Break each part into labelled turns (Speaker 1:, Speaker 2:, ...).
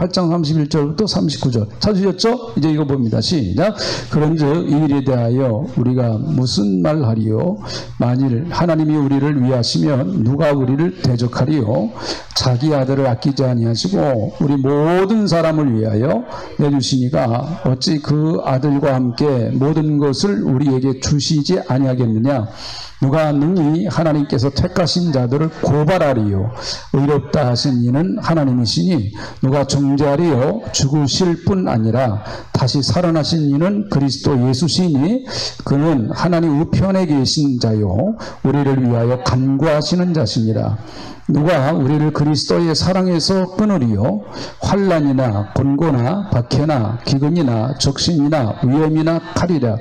Speaker 1: 8장 31절부터 39절 찾으셨죠? 이제 이거 봅니다. 시작. 그런즉 이 일에 대하여 우리가 무슨 말하리요? 만일 하나님이 우리를 위하시면 누가 우리를 대적하리요? 자기 아들을 아끼지 아니하시고 우리 모든 사람을 위하여 내주시니가 어찌 그 아들과 함께 모든 것을 우리에게 주시지 아니하겠느냐? 누가 능히 하나님께서 택하신 자들을 고발하리요? 의롭다 하신 이는 하나님이시니 누가 정죄하리요? 죽으실 뿐 아니라 다시 살아나신 이는 그리스도 예수시니 그는 하나님 우편에 계신 자요 우리를 위하여 간구하시는 자시니라. 누가 우리를 그리스도의 사랑에서 끊으리요? 환난이나 곤고나 박해나 기근이나 적신이나 위험이나 칼이라.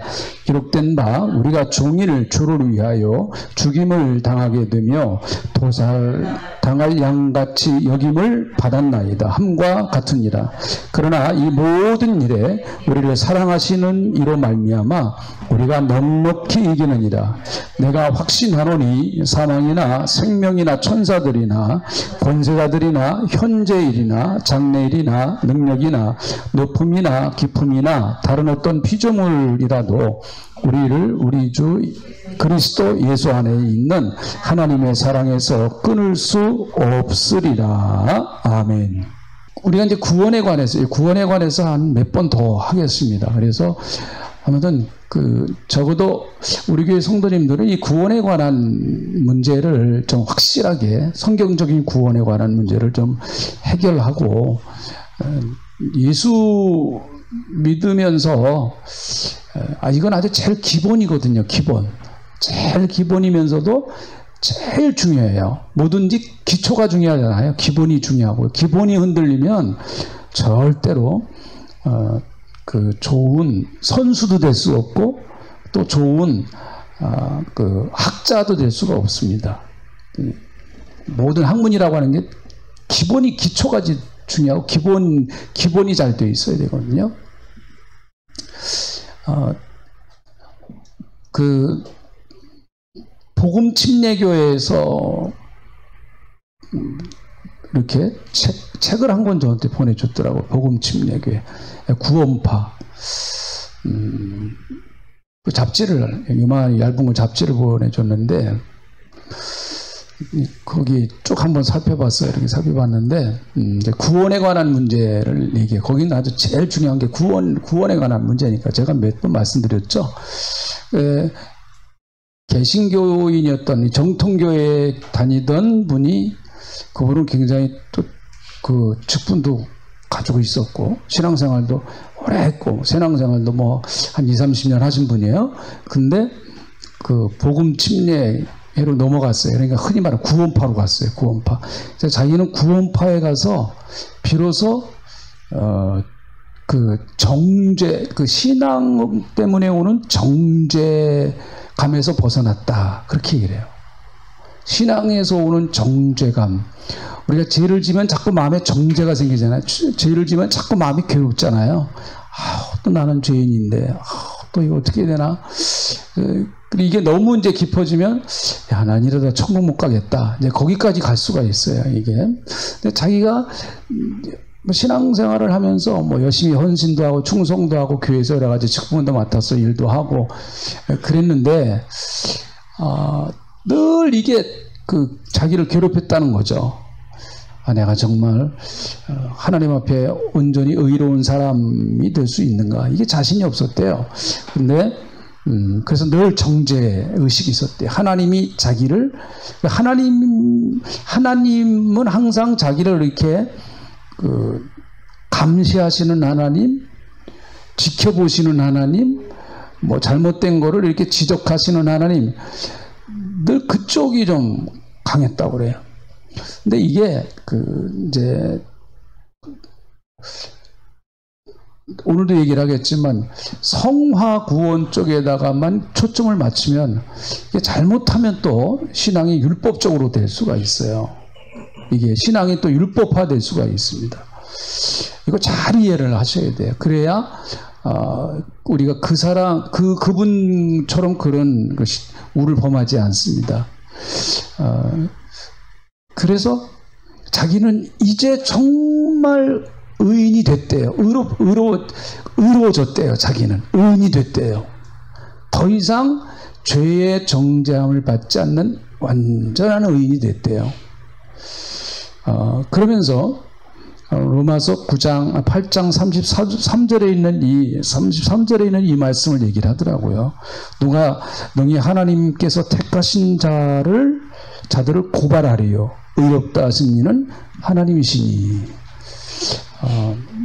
Speaker 1: 기록된 바 우리가 종일 주를 위하여 죽임을 당하게 되며 도살당할 양같이 여김을 받았나이다. 함과 같으니라. 그러나 이 모든 일에 우리를 사랑하시는 이로 말미암아 우리가 넉넉히 이기느니라. 내가 확신하노니 사망이나 생명이나 천사들이나 권세자들이나 현재일이나 장래일이나 능력이나 높음이나 깊음이나 다른 어떤 피조물이라도 우리를 우리 주 그리스도 예수 안에 있는 하나님의 사랑에서 끊을 수 없으리라. 아멘. 우리가 이제 구원에 관해서 한 몇 번 더 하겠습니다. 그래서 아무튼 적어도 우리 교회 성도님들은 이 구원에 관한 문제를 좀 확실하게 성경적인 구원에 관한 문제를 좀 해결하고 예수 믿으면서 이건 아주 제일 기본이거든요. 제일 기본이면서도 제일 중요해요. 뭐든지 기초가 중요하잖아요. 기본이 중요하고 기본이 흔들리면 절대로 좋은 선수도 될 수 없고 또 좋은 학자도 될 수가 없습니다. 모든 학문이라고 하는 게 기초가 중요하고 기본이 잘 되어 있어야 되거든요. 복음 침례교회에서 이렇게 책을 한 권 저한테 보내줬더라고요. 복음 침례교회 구원파 그 잡지를 요만 얇은 거 잡지를 보내줬는데 거기 쭉 한번 살펴봤어요. 이렇게 살펴봤는데 이제 구원에 관한 문제를 얘기해. 거기는 아주 제일 중요한 게 구원에 관한 문제니까 제가 몇 번 말씀드렸죠. 개신교인이었던 정통교회에 다니던 분이 그분은 굉장히 또 직분도 가지고 있었고 신앙생활도 오래 했고 신앙생활도 뭐 한 20-30년 하신 분이에요. 근데 복음 침례로 넘어갔어요. 그러니까 흔히 말하는 구원파로 갔어요. 구원파. 자기는 구원파에 가서 비로소 정죄, 신앙 때문에 오는 정죄감에서 벗어났다. 그렇게 얘기를 해요. 신앙에서 오는 정죄감. 우리가 죄를 지면 자꾸 마음에 정죄가 생기잖아요. 죄를 지면 자꾸 마음이 괴롭잖아요. 또 나는 죄인인데, 또 이거 어떻게 해야 되나? 이게 너무 이제 깊어지면, 난 이러다 천국 못 가겠다. 이제 거기까지 갈 수가 있어요, 이게. 근데 자기가 신앙생활을 하면서 열심히 헌신도 하고 충성도 하고 교회에서 여러 가지 직분도 맡아서 일도 하고 그랬는데, 늘 이게 자기를 괴롭혔다는 거죠. 내가 정말 하나님 앞에 온전히 의로운 사람이 될 수 있는가? 이게 자신이 없었대요. 근데 그래서 늘 정죄 의식이 있었대요. 하나님이 자기를 하나님은 항상 자기를 이렇게 감시하시는 하나님, 지켜보시는 하나님, 잘못된 거를 이렇게 지적하시는 하나님, 늘 그쪽이 좀 강했다고 그래요. 근데 이게 이제 오늘도 얘기를 하겠지만 성화 구원 쪽에다가만 초점을 맞추면 이게 잘못하면 또 신앙이 율법적으로 될 수가 있어요. 이게 신앙이 또 율법화 될 수가 있습니다. 이거 잘 이해를 하셔야 돼요. 그래야 우리가 그분처럼 그런 것이 우를 범하지 않습니다. 그래서 자기는 이제 정말 의인이 됐대요. 의로워졌대요. 자기는 의인이 됐대요. 더 이상 죄의 정죄함을 받지 않는 완전한 의인이 됐대요. 그러면서 로마서 8장 33절에 있는 이 말씀을 얘기를 하더라고요. 누가 능히 하나님께서 택하신 자들을 고발하리요. 의롭다 하신 이는 하나님이시니.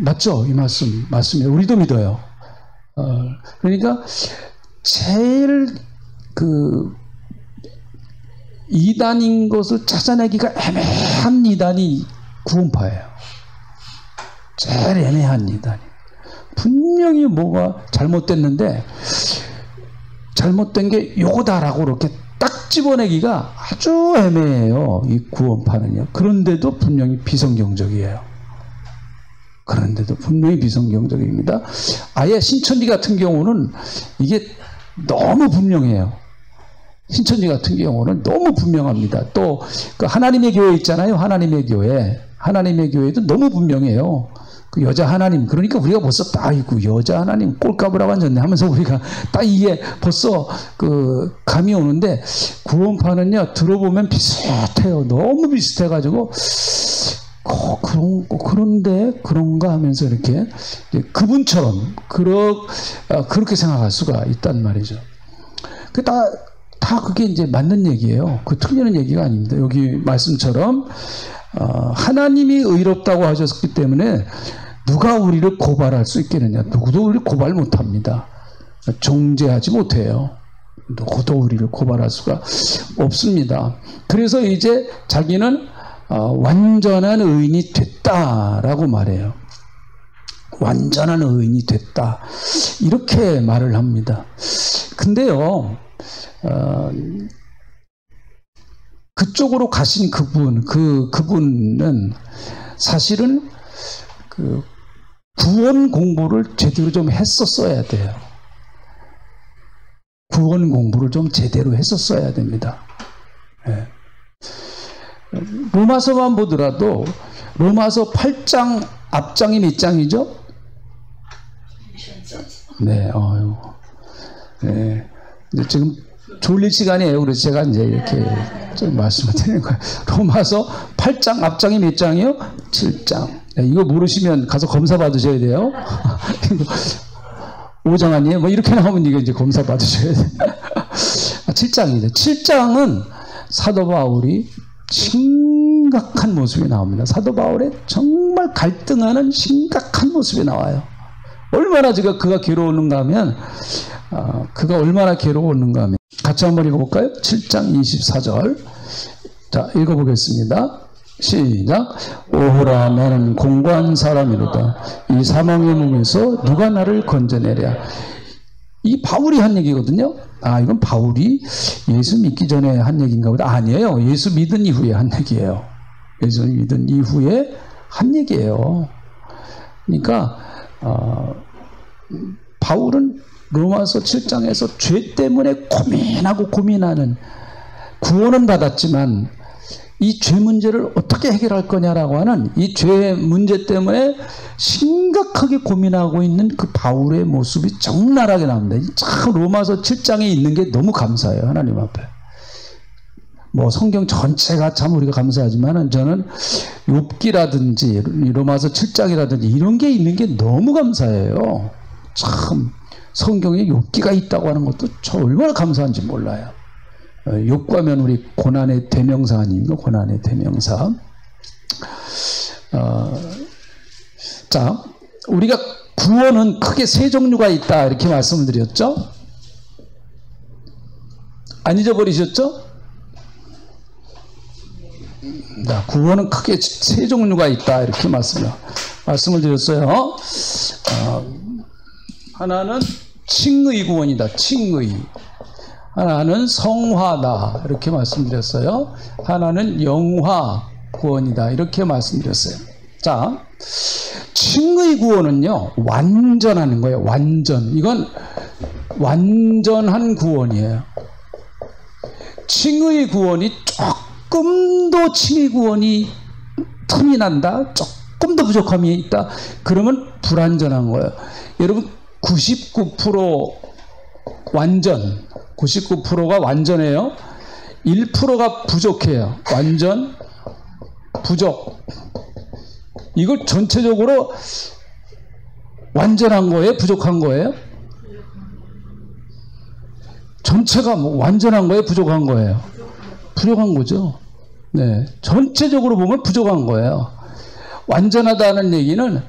Speaker 1: 맞죠? 이 말씀 맞습니다. 우리도 믿어요. 그러니까 제일 이단인 것을 찾아내기가 애매한 이단이 구원파예요. 제일 애매한 이단이. 분명히 뭐가 잘못됐는데 잘못된 게 요거다라고 이렇게 딱 집어내기가 아주 애매해요. 이 구원파는요. 그런데도 분명히 비성경적이에요. 그런데도 분명히 비성경적입니다. 아예 신천지 같은 경우는 이게 너무 분명해요. 신천지 같은 경우는 너무 분명합니다. 또 그 하나님의 교회 있잖아요. 하나님의 교회도 너무 분명해요. 그 여자 하나님, 그러니까 우리가 벌써 아이고 여자 하나님 꼴값을 하고 앉았네 하면서 우리가 딱 이게 벌써 감이 오는데, 구원파는요 들어보면 비슷해요. 너무 비슷해가지고 그런데 그런가 하면서 이렇게 그분처럼 그렇게 생각할 수가 있단 말이죠. 다 그게 이제 맞는 얘기예요. 그 틀리는 얘기가 아닙니다. 여기 말씀처럼 하나님이 의롭다고 하셨기 때문에 누가 우리를 고발할 수 있겠느냐? 누구도 우리를 고발 못합니다. 정죄하지 못해요. 누구도 우리를 고발할 수가 없습니다. 그래서 이제 자기는 완전한 의인이 됐다라고 말해요. 완전한 의인이 됐다, 이렇게 말을 합니다. 근데요, 그쪽으로 가신 그분은 사실은 구원 공부를 제대로 좀 했었어야 돼요. 구원 공부를 좀 제대로 했었어야 됩니다. 네. 로마서만 보더라도 로마서 8장 앞장이 몇 장이죠? 네, 네. 지금 졸릴 시간이에요. 그래서 제가 이제 이렇게 좀 말씀을 드리는 거예요. 로마서 8장 앞장이 몇 장이요? 7장. 네, 이거 모르시면 가서 검사 받으셔야 돼요. 5장 아니에요? 뭐 이렇게 나오면 이거 이제 검사 받으셔야 돼요. 7장입니다. 7장은 사도 바울이 심각한 모습이 나옵니다. 사도 바울의 정말 갈등하는 심각한 모습이 나와요. 얼마나 그가 괴로웠는가 하면, 그가 얼마나 괴로웠는가 하면, 같이 한번 읽어볼까요? 7장 24절. 자, 읽어보겠습니다. 시작. 오호라, 나는 공고한 사람이로다. 이 사망의 몸에서 누가 나를 건져내랴. 이 바울이 한 얘기거든요. 이건 바울이 예수 믿기 전에 한 얘기인가 보다. 아니에요. 예수 믿은 이후에 한 얘기예요. 예수 믿은 이후에 한 얘기예요. 그러니까 바울은 로마서 7장에서 죄 때문에 고민하는, 구원은 받았지만 이 죄 문제를 어떻게 해결할 거냐라고 하는 이 죄 문제 때문에 심각하게 고민하고 있는 그 바울의 모습이 적나라하게 나옵니다. 참 로마서 7장에 있는 게 너무 감사해요. 하나님 앞에. 뭐 성경 전체가 참 우리가 감사하지만은 저는 욥기라든지 로마서 7장이라든지 이런 게 있는 게 너무 감사해요. 참 성경에 욥기가 있다고 하는 것도 저 얼마나 감사한지 몰라요. 욥과면 우리 고난의 대명사 아닙니까? 고난의 대명사. 자, 우리가 구원은 크게 세 종류가 있다 이렇게 말씀을 드렸죠? 안 잊어버리셨죠? 자, 구원은 크게 세 종류가 있다 이렇게 말씀을 드렸어요. 하나는 칭의 구원이다. 칭의. 하나는 성화다 이렇게 말씀드렸어요. 하나는 영화 구원이다 이렇게 말씀드렸어요. 자, 칭의 구원은요 완전하는 거예요. 완전. 이건 완전한 구원이에요. 칭의 구원이 조금 더 칭의 구원이 틈이 난다, 조금 조금 더 부족함이 있다. 그러면 불완전한 거예요. 여러분 99% 완전, 99%가 완전해요. 1%가 부족해요. 완전, 부족. 이걸 전체적으로 완전한 거예요? 부족한 거예요? 전체가 뭐 완전한 거예요? 부족한 거예요? 부족한 거죠. 네, 전체적으로 보면 부족한 거예요. 완전하다는 얘기는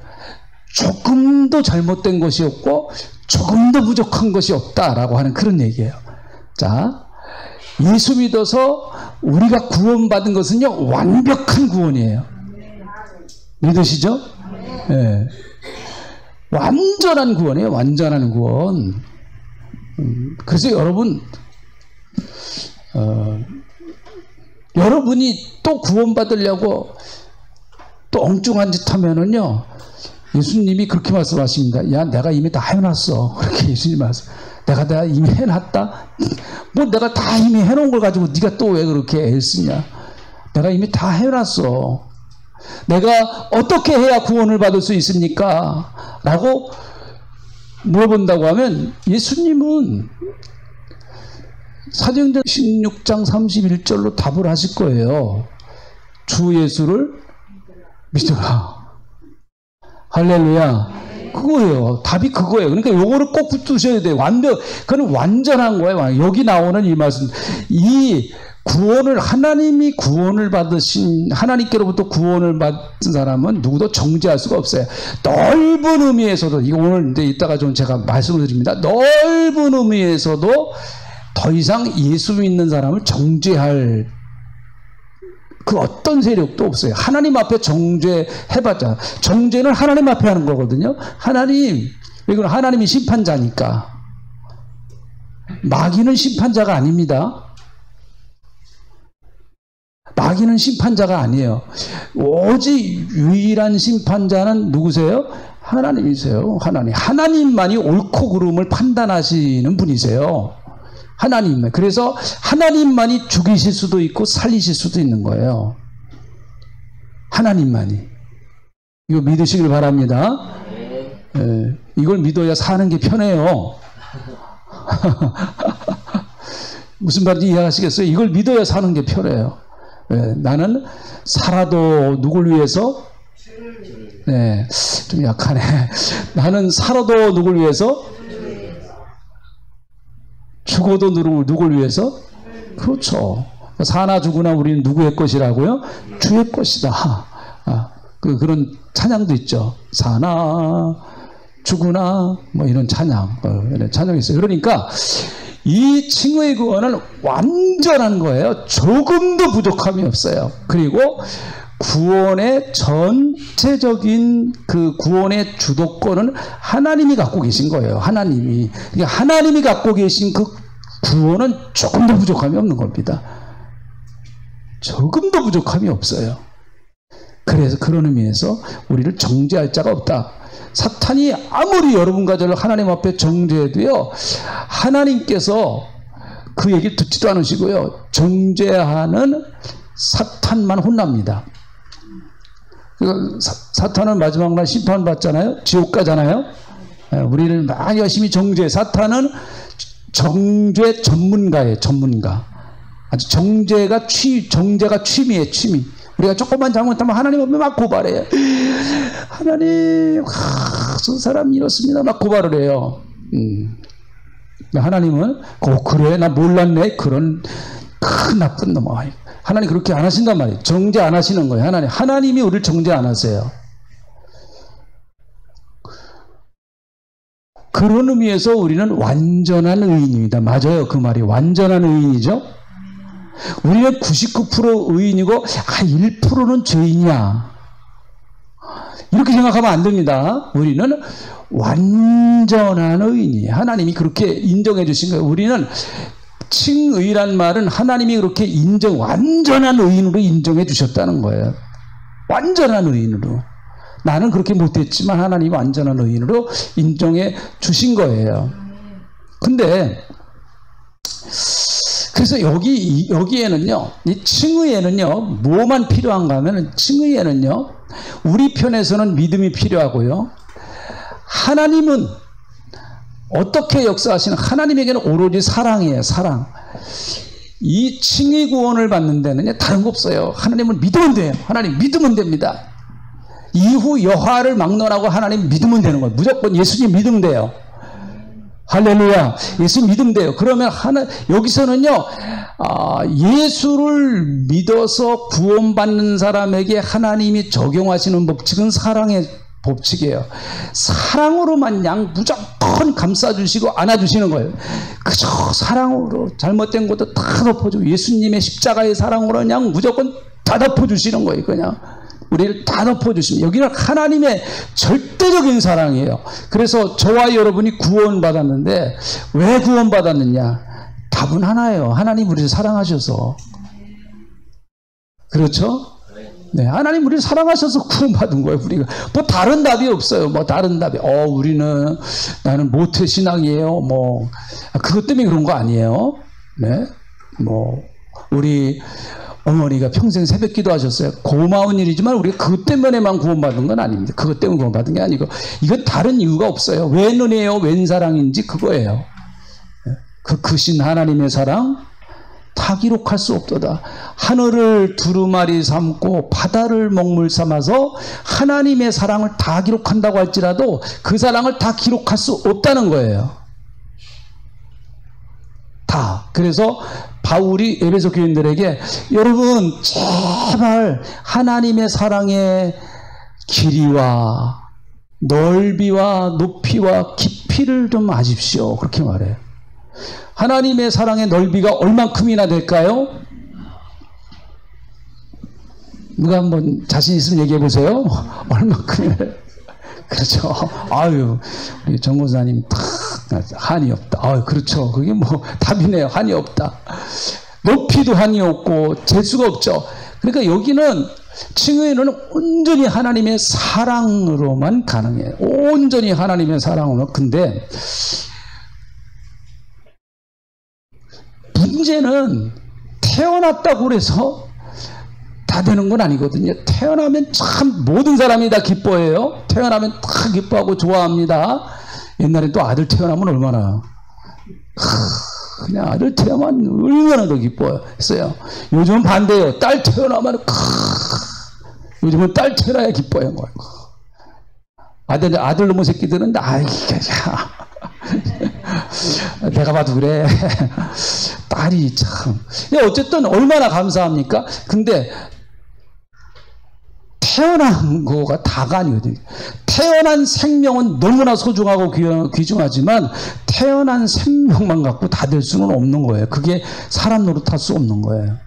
Speaker 1: 조금도 잘못된 것이 없고 조금도 부족한 것이 없다라고 하는 그런 얘기예요. 자, 예수 믿어서 우리가 구원받은 것은요, 완벽한 구원이에요. 믿으시죠? 네. 완전한 구원이에요. 완전한 구원. 그래서 여러분, 여러분이 또 구원받으려고 또 엉뚱한 짓 하면은요, 예수님이 그렇게 말씀하십니다. 야, 내가 이미 다 해놨어. 그렇게 예수님 말씀. 내가 이미 해놨다? 뭐 내가 다 이미 해놓은 걸 가지고 네가 또 왜 그렇게 애쓰냐? 내가 이미 다 해놨어. 내가 어떻게 해야 구원을 받을 수 있습니까? 라고 물어본다고 하면 예수님은 사도행전 16장 31절로 답을 하실 거예요. 주 예수를 믿어라. 할렐루야. 그거예요. 답이 그거예요. 그러니까 요거를 꼭 붙으셔야 돼요. 그건 완전한 거예요. 여기 나오는 이 말씀, 이 구원을, 하나님이 구원을 받으신, 하나님께로부터 구원을 받은 사람은 누구도 정죄할 수가 없어요. 넓은 의미에서도, 이거 오늘 이제 이따가 좀 제가 말씀을 드립니다. 넓은 의미에서도 더 이상 예수 믿는 사람을 정죄할 그 어떤 세력도 없어요. 하나님 앞에 정죄해봤자, 정죄는 하나님 앞에 하는 거거든요. 이건 하나님이 심판자니까. 마귀는 심판자가 아닙니다. 마귀는 심판자가 아니에요. 오직 유일한 심판자는 누구세요? 하나님이세요. 하나님만이 옳고 그름을 판단하시는 분이세요. 하나님만. 그래서 하나님만이 죽이실 수도 있고 살리실 수도 있는 거예요. 하나님만이. 이거 믿으시길 바랍니다. 예, 이걸 믿어야 사는 게 편해요. 무슨 말인지 이해하시겠어요? 이걸 믿어야 사는 게 편해요. 예, 나는 살아도 누굴 위해서? 네, 좀 약하네. 나는 살아도 누굴 위해서? 죽어도 누굴 위해서? 그렇죠. 사나 죽으나 우리는 누구의 것이라고요? 주의 것이다. 그런 찬양도 있죠. 사나 죽으나 뭐 이런 찬양, 이런 찬양이 있어요. 그러니까 이 칭의 구원은 완전한 거예요. 조금도 부족함이 없어요. 그리고 구원의 전체적인 그 구원의 주도권은 하나님이 갖고 계신 거예요. 하나님이. 그러니까 하나님이 갖고 계신 그 구원은 조금도 부족함이 없는 겁니다. 조금도 부족함이 없어요. 그래서 그런 의미에서 우리를 정죄할 자가 없다. 사탄이 아무리 여러분과 저를 하나님 앞에 정죄해도요, 하나님께서 그 얘기를 듣지도 않으시고요, 정죄하는 사탄만 혼납니다. 사탄은 마지막 날 심판받잖아요. 지옥 가잖아요. 우리를 많이 열심히 정죄해. 사탄은 정죄 전문가예요. 전문가. 아주 정죄가 취미예요. 취미. 우리가 조금만 잘못하면 하나님 앞에 막 고발해요. 하나님, 저 사람 이렇습니다. 막 고발을 해요. 하나님은 그래 나 몰랐네. 그런 큰 나쁜 놈. 하나님 그렇게 안 하신단 말이에요. 정죄 안 하시는 거예요. 하나님이 우리를 정죄 안 하세요. 그런 의미에서 우리는 완전한 의인입니다. 맞아요. 그 말이 완전한 의인이죠. 우리는 99% 의인이고 1%는 죄인이야. 이렇게 생각하면 안 됩니다. 우리는 완전한 의인이에요. 하나님이 그렇게 인정해 주신 거예요. 우리는 칭의란 말은 하나님이 그렇게 완전한 의인으로 인정해 주셨다는 거예요. 완전한 의인으로. 나는 그렇게 못했지만 하나님이 완전한 의인으로 인정해 주신 거예요. 근데 그래서 여기에는요, 이 칭의에는요, 뭐만 필요한가 하면 칭의에는요, 우리 편에서는 믿음이 필요하고요. 하나님은 어떻게 역사하시는, 하나님에게는 오로지 사랑이에요, 사랑. 이 칭의 구원을 받는 데는 다른 거 없어요. 하나님을 믿으면 돼요. 하나님 믿으면 됩니다. 이후 여하를 막론하고 하나님 믿으면 되는 거예요. 무조건 예수님 믿으면 돼요. 할렐루야. 예수 믿으면 돼요. 그러면 여기서는요, 예수를 믿어서 구원받는 사람에게 하나님이 적용하시는 법칙은 사랑의 법칙이에요. 사랑으로만 양 무조건 감싸주시고 안아주시는 거예요. 그저 사랑으로 잘못된 것도 다 덮어주고, 예수님의 십자가의 사랑으로 그냥 무조건 다 덮어주시는 거예요. 그냥 우리를 다 덮어주십니다. 여기는 하나님의 절대적인 사랑이에요. 그래서 저와 여러분이 구원받았는데 왜 구원받았느냐? 답은 하나예요. 하나님 우리를 사랑하셔서. 그렇죠? 네, 하나님 우리를 사랑하셔서 구원받은 거예요. 우리가 뭐 다른 답이 없어요. 뭐 다른 답이 나는 모태신앙이에요. 뭐 그것 때문에 그런 거 아니에요. 네, 뭐 우리 어머니가 평생 새벽기도 하셨어요. 고마운 일이지만 우리가 그것 때문에만 구원받은 건 아닙니다. 그것 때문에 구원받은 게 아니고, 이건 다른 이유가 없어요. 웬 은혜요, 웬 사랑인지 그거예요. 그 크신 하나님의 사랑 다 기록할 수 없도다. 하늘을 두루마리 삼고 바다를 먹물 삼아서 하나님의 사랑을 다 기록한다고 할지라도 그 사랑을 다 기록할 수 없다는 거예요. 다. 그래서 바울이 에베소 교인들에게, 여러분 제발 하나님의 사랑의 길이와 넓이와 높이와 깊이를 좀 아십시오. 그렇게 말해요. 하나님의 사랑의 넓이가 얼만큼이나 될까요? 누가 한번 자신 있으면 얘기해 보세요. 얼만큼이나. 그렇죠. 아유, 우리 정 권사님 한이 없다. 아유, 그렇죠. 그게 뭐 답이네요. 한이 없다. 높이도 한이 없고 재수가 없죠. 그러니까 여기는 칭의는 온전히 하나님의 사랑으로만 가능해요. 온전히 하나님의 사랑으로. 근데 문제는 태어났다고 그래서 다 되는 건 아니거든요. 태어나면 참 모든 사람이 다 기뻐해요. 태어나면 다 기뻐하고 좋아합니다. 옛날에 또 아들 태어나면 얼마나 그냥 아들 태어나면 얼마나 더 기뻐했어요. 요즘은 반대예요. 딸 태어나면 요즘은 딸 태어나야 기뻐해요. 아들 놈의 새끼들은 내가 봐도 그래. 딸이 참. 어쨌든 얼마나 감사합니까? 근데 태어난 거가 다가 아니거든요. 태어난 생명은 너무나 소중하고 귀중하지만 태어난 생명만 갖고 다 될 수는 없는 거예요. 그게 사람 노릇할 수 없는 거예요.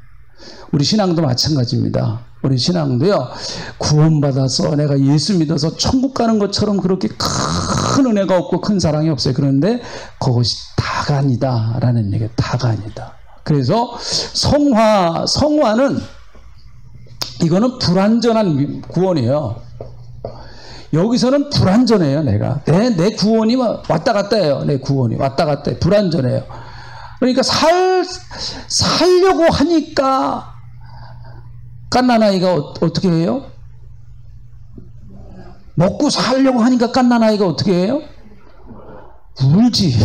Speaker 1: 우리 신앙도 마찬가지입니다. 우리 신앙도요, 구원받아서 내가 예수 믿어서 천국 가는 것처럼 그렇게 큰 은혜가 없고 큰 사랑이 없어요. 그런데 그것이 다가 아니다 라는 얘기예요. 다가 아니다. 그래서 성화는 이거는 불완전한 구원이에요. 여기서는 불완전해요. 내 구원이 왔다 갔다 해요. 내 구원이 왔다 갔다 해요. 불완전해요. 그러니까 살려고 하니까 갓난아이가 어떻게 해요? 먹고 살려고 하니까 갓난아이가 어떻게 해요? 울지.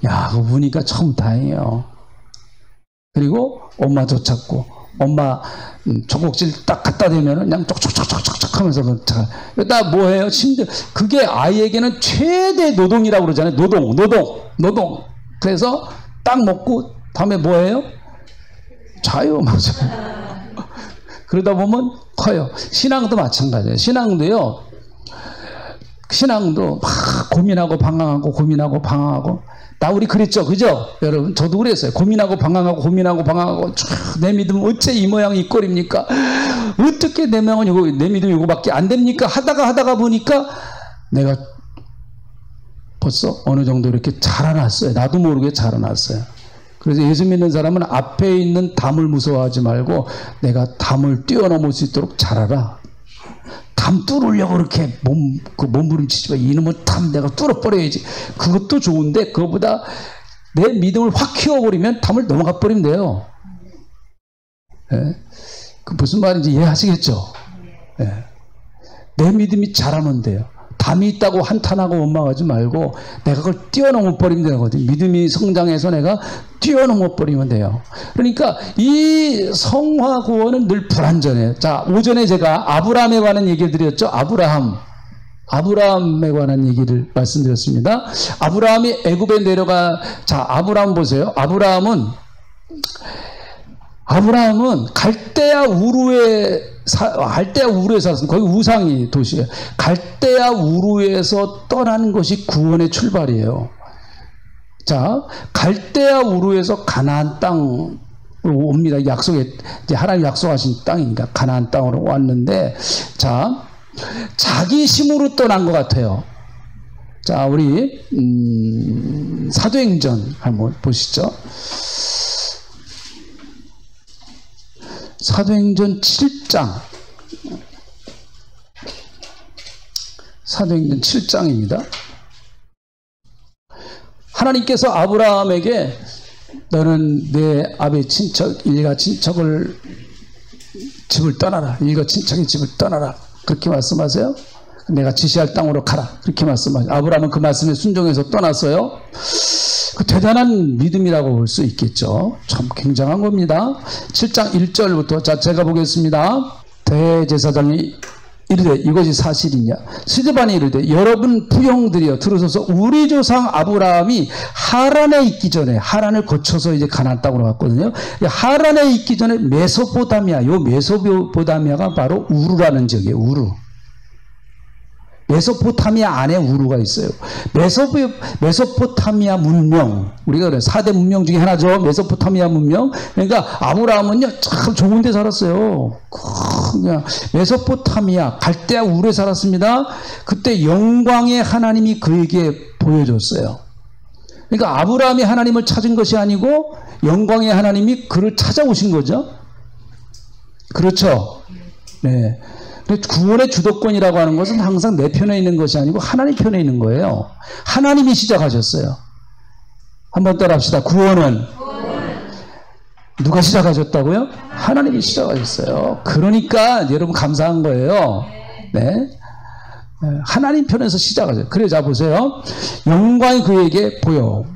Speaker 1: 야, 그거 보니까 참 다행이에요. 그리고 엄마 쫓았고, 엄마 초국질 딱 갖다 대면은 그냥 쩍쩍쩍쩍쩍 하면서 다 뭐예요? 그게 아이에게는 최대 노동이라고 그러잖아요. 노동. 그래서 딱 먹고 다음에 뭐예요? 자요. 그러다 보면 커요. 신앙도 마찬가지예요. 신앙도 막 고민하고 방황하고 나 우리 그랬죠. 그죠? 여러분 저도 그랬어요. 고민하고 방황하고 내 믿음 어째 이 모양 이 꼴입니까? 어떻게 내 믿음 이거밖에 안 됩니까? 하다가 보니까 내가 벌써 어느 정도 이렇게 자라났어요. 나도 모르게 자라났어요. 그래서 예수 믿는 사람은 앞에 있는 담을 무서워하지 말고 내가 담을 뛰어넘을 수 있도록 자라라. 담 뚫으려고 그렇게 몸부림치지 마. 이놈의 담 내가 뚫어버려야지. 그것도 좋은데 그거보다 내 믿음을 확 키워버리면 담을 넘어가 버리면 돼요. 예? 그 무슨 말인지 이해하시겠죠? 예. 내 믿음이 자라면 돼요. 담이 있다고 한탄하고 원망하지 말고 내가 그걸 뛰어넘어 버리면 되거든요. 믿음이 성장해서 내가 뛰어넘어 버리면 돼요. 그러니까 이 성화 구원은 늘 불완전해요. 자, 오전에 제가 아브라함에 관한 얘기를 드렸죠. 아브라함에 관한 얘기를 말씀드렸습니다. 아브라함이 애굽에 내려가, 자, 아브라함 보세요. 아브라함은 갈대아 우르에 살았습니다. 거기 우상이 도시예요. 갈대아 우르에서 떠나는 것이 구원의 출발이에요. 자, 갈대아 우르에서 가나안 땅으로 옵니다. 이제 하나님 약속하신 땅이니까 가나안 땅으로 왔는데, 자, 자기 힘으로 떠난 것 같아요. 자, 우리 사도행전 한번 보시죠. 사도행전 7장. 사도행전 7장입니다. 하나님께서 아브라함에게 너는 내 아베 친척, 일가 친척을 집을 떠나라. 일가 친척의 집을 떠나라. 그렇게 말씀하세요. 내가 지시할 땅으로 가라. 그렇게 말씀하세요. 아브라함은 그 말씀에 순종해서 떠났어요. 그 대단한 믿음이라고 볼 수 있겠죠. 참 굉장한 겁니다. 7장 1절부터 자, 제가 보겠습니다. 대제사장이 이르되 이것이 사실이냐. 스데반이 이르되 여러분 부형들이여 들으소서. 우리 조상 아브라함이 하란에 있기 전에, 하란을 거쳐서 이제 가나안 땅으로 갔거든요. 하란에 있기 전에 메소포타미아, 요 메소포타미아가 바로 우르라는 지역이에요. 우르. 메소포타미아 안에 우르가 있어요. 메소포타미아 문명, 우리가 그래 4대 문명 중에 하나죠. 메소포타미아 문명. 그러니까 아브라함은요 참 좋은 데 살았어요. 그냥 메소포타미아 갈대아 우르에 살았습니다. 그때 영광의 하나님이 그에게 보여줬어요. 그러니까 아브라함이 하나님을 찾은 것이 아니고 영광의 하나님이 그를 찾아오신 거죠. 그렇죠. 네. 구원의 주도권이라고 하는 것은 항상 내 편에 있는 것이 아니고 하나님 편에 있는 거예요. 하나님이 시작하셨어요. 한번 따라합시다. 구원은 누가 시작하셨다고요? 하나님이 시작하셨어요. 그러니까 여러분 감사한 거예요. 네. 하나님 편에서 시작하죠. 그래, 자 보세요. 영광이 그에게 보여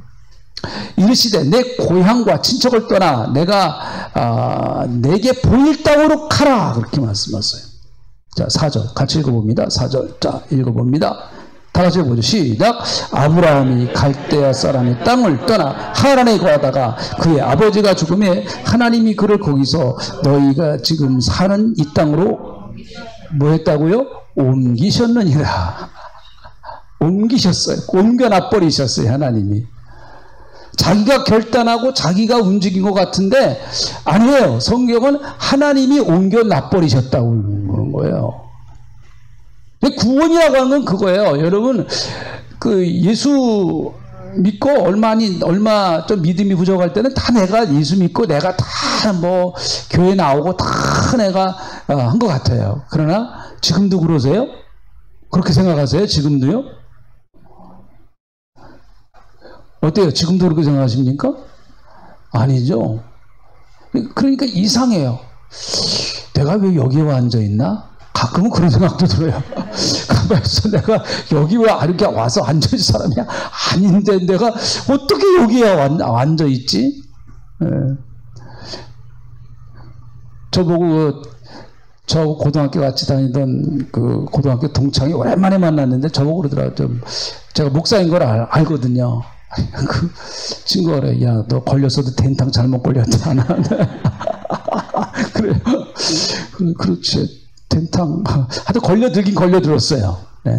Speaker 1: 이르시되 내 고향과 친척을 떠나 내가 내게 보일 땅으로 가라. 그렇게 말씀하셨어요. 자, 4절 같이 읽어봅니다. 4절 자 읽어봅니다. 다 같이 읽어보죠. 시작. 아브라함이 갈대아 사람의 땅을 떠나 하란에 거하다가 그의 아버지가 죽음에 하나님이 그를 거기서 너희가 지금 사는 이 땅으로 뭐 했다고요? 옮기셨느니라. 옮기셨어요. 옮겨놔 버리셨어요. 하나님이. 자기가 결단하고 자기가 움직인 것 같은데 아니에요. 성경은 하나님이 옮겨놔 버리셨다고 그런 거예요. 구원이라고 하는 건 그거예요. 여러분, 그 예수 믿고 얼마 좀 믿음이 부족할 때는 다 내가 예수 믿고 내가 다 뭐 교회 나오고 다 내가 한 것 같아요. 그러나 지금도 그러세요? 그렇게 생각하세요? 지금도요? 어때요? 지금도 그렇게 생각하십니까? 아니죠. 그러니까 이상해요. 내가 왜 여기에 와 앉아있나? 가끔은 그런 생각도 들어요. 가만있어. 내가 여기 왜 이렇게 와서 앉아있을 사람이야? 아닌데 내가 어떻게 여기에 앉아있지? 네. 저보고 저 고등학교 같이 다니던 그 고등학교 동창이 오랜만에 만났는데 저보고 그러더라고요. 제가 목사인 걸 알거든요. 그 친구가 그래. 야, 너 걸렸어도 된탕 잘못 걸렸다. 그래요. 그렇지. 된탕. 하여튼 걸려들긴 걸려들었어요. 네.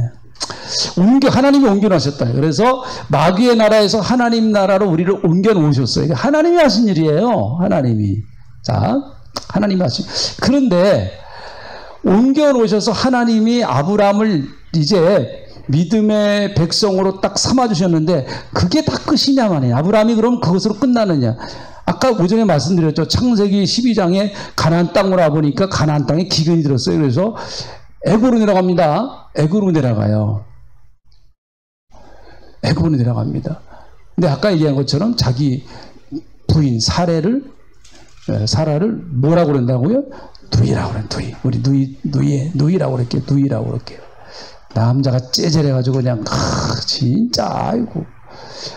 Speaker 1: 하나님이 옮겨놓으셨다. 그래서 마귀의 나라에서 하나님 나라로 우리를 옮겨놓으셨어요. 이게 하나님이 하신 일이에요. 하나님이. 자, 하나님이 하신. 그런데 옮겨놓으셔서 하나님이 아브라함을 이제 믿음의 백성으로 딱 삼아주셨는데 그게 다 끝이냐 말이에요. 아브라함이 그럼 그것으로 끝나느냐. 아까 오전에 말씀드렸죠. 창세기 12장에 가나안 땅으로 와보니까 가나안 땅에 기근이 들었어요. 그래서 애굽으로 내려갑니다. 애굽으로 내려가요. 애굽으로 내려갑니다. 근데 아까 얘기한 것처럼 자기 부인 사라를 뭐라고 그런다고요? 누이라고 그래. 누이. 우리 누이라고 그럴게요. 누이라고 그럴게요. 남자가 째절해가지고 그냥 진짜 아이고.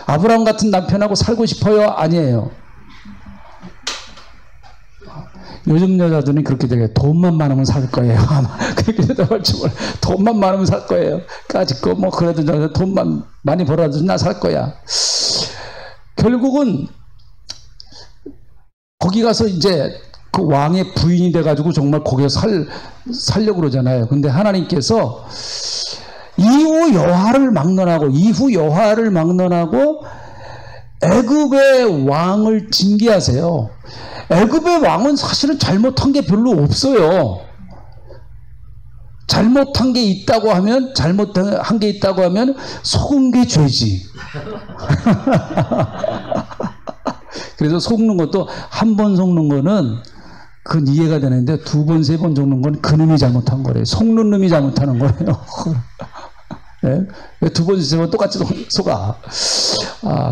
Speaker 1: 아브라함 같은 남편하고 살고 싶어요? 아니에요. 요즘 여자들은 그렇게 되게 돈만 많으면 살 거예요. 아마 그렇게 대답할지 몰라. 돈만 많으면 살 거예요. 까짓 거 뭐 그래도 돈만 많이 벌어도 나 살 거야. 결국은 거기 가서 이제 그 왕의 부인이 돼가지고 정말 거기서 살려고 그러잖아요. 근데 하나님께서 이후 여호와를 막론하고 애굽의 왕을 징계하세요. 애굽의 왕은 사실은 잘못한 게 별로 없어요. 잘못한 게 있다고 하면 속은 게 죄지. 그래서 속는 것도 한 번 속는 거는 그건 이해가 되는데 두 번, 세 번 속는 건 그 놈이 잘못한 거래요. 속는 놈이 잘못하는 거예요. 네? 두 번, 세 번 똑같이 속아.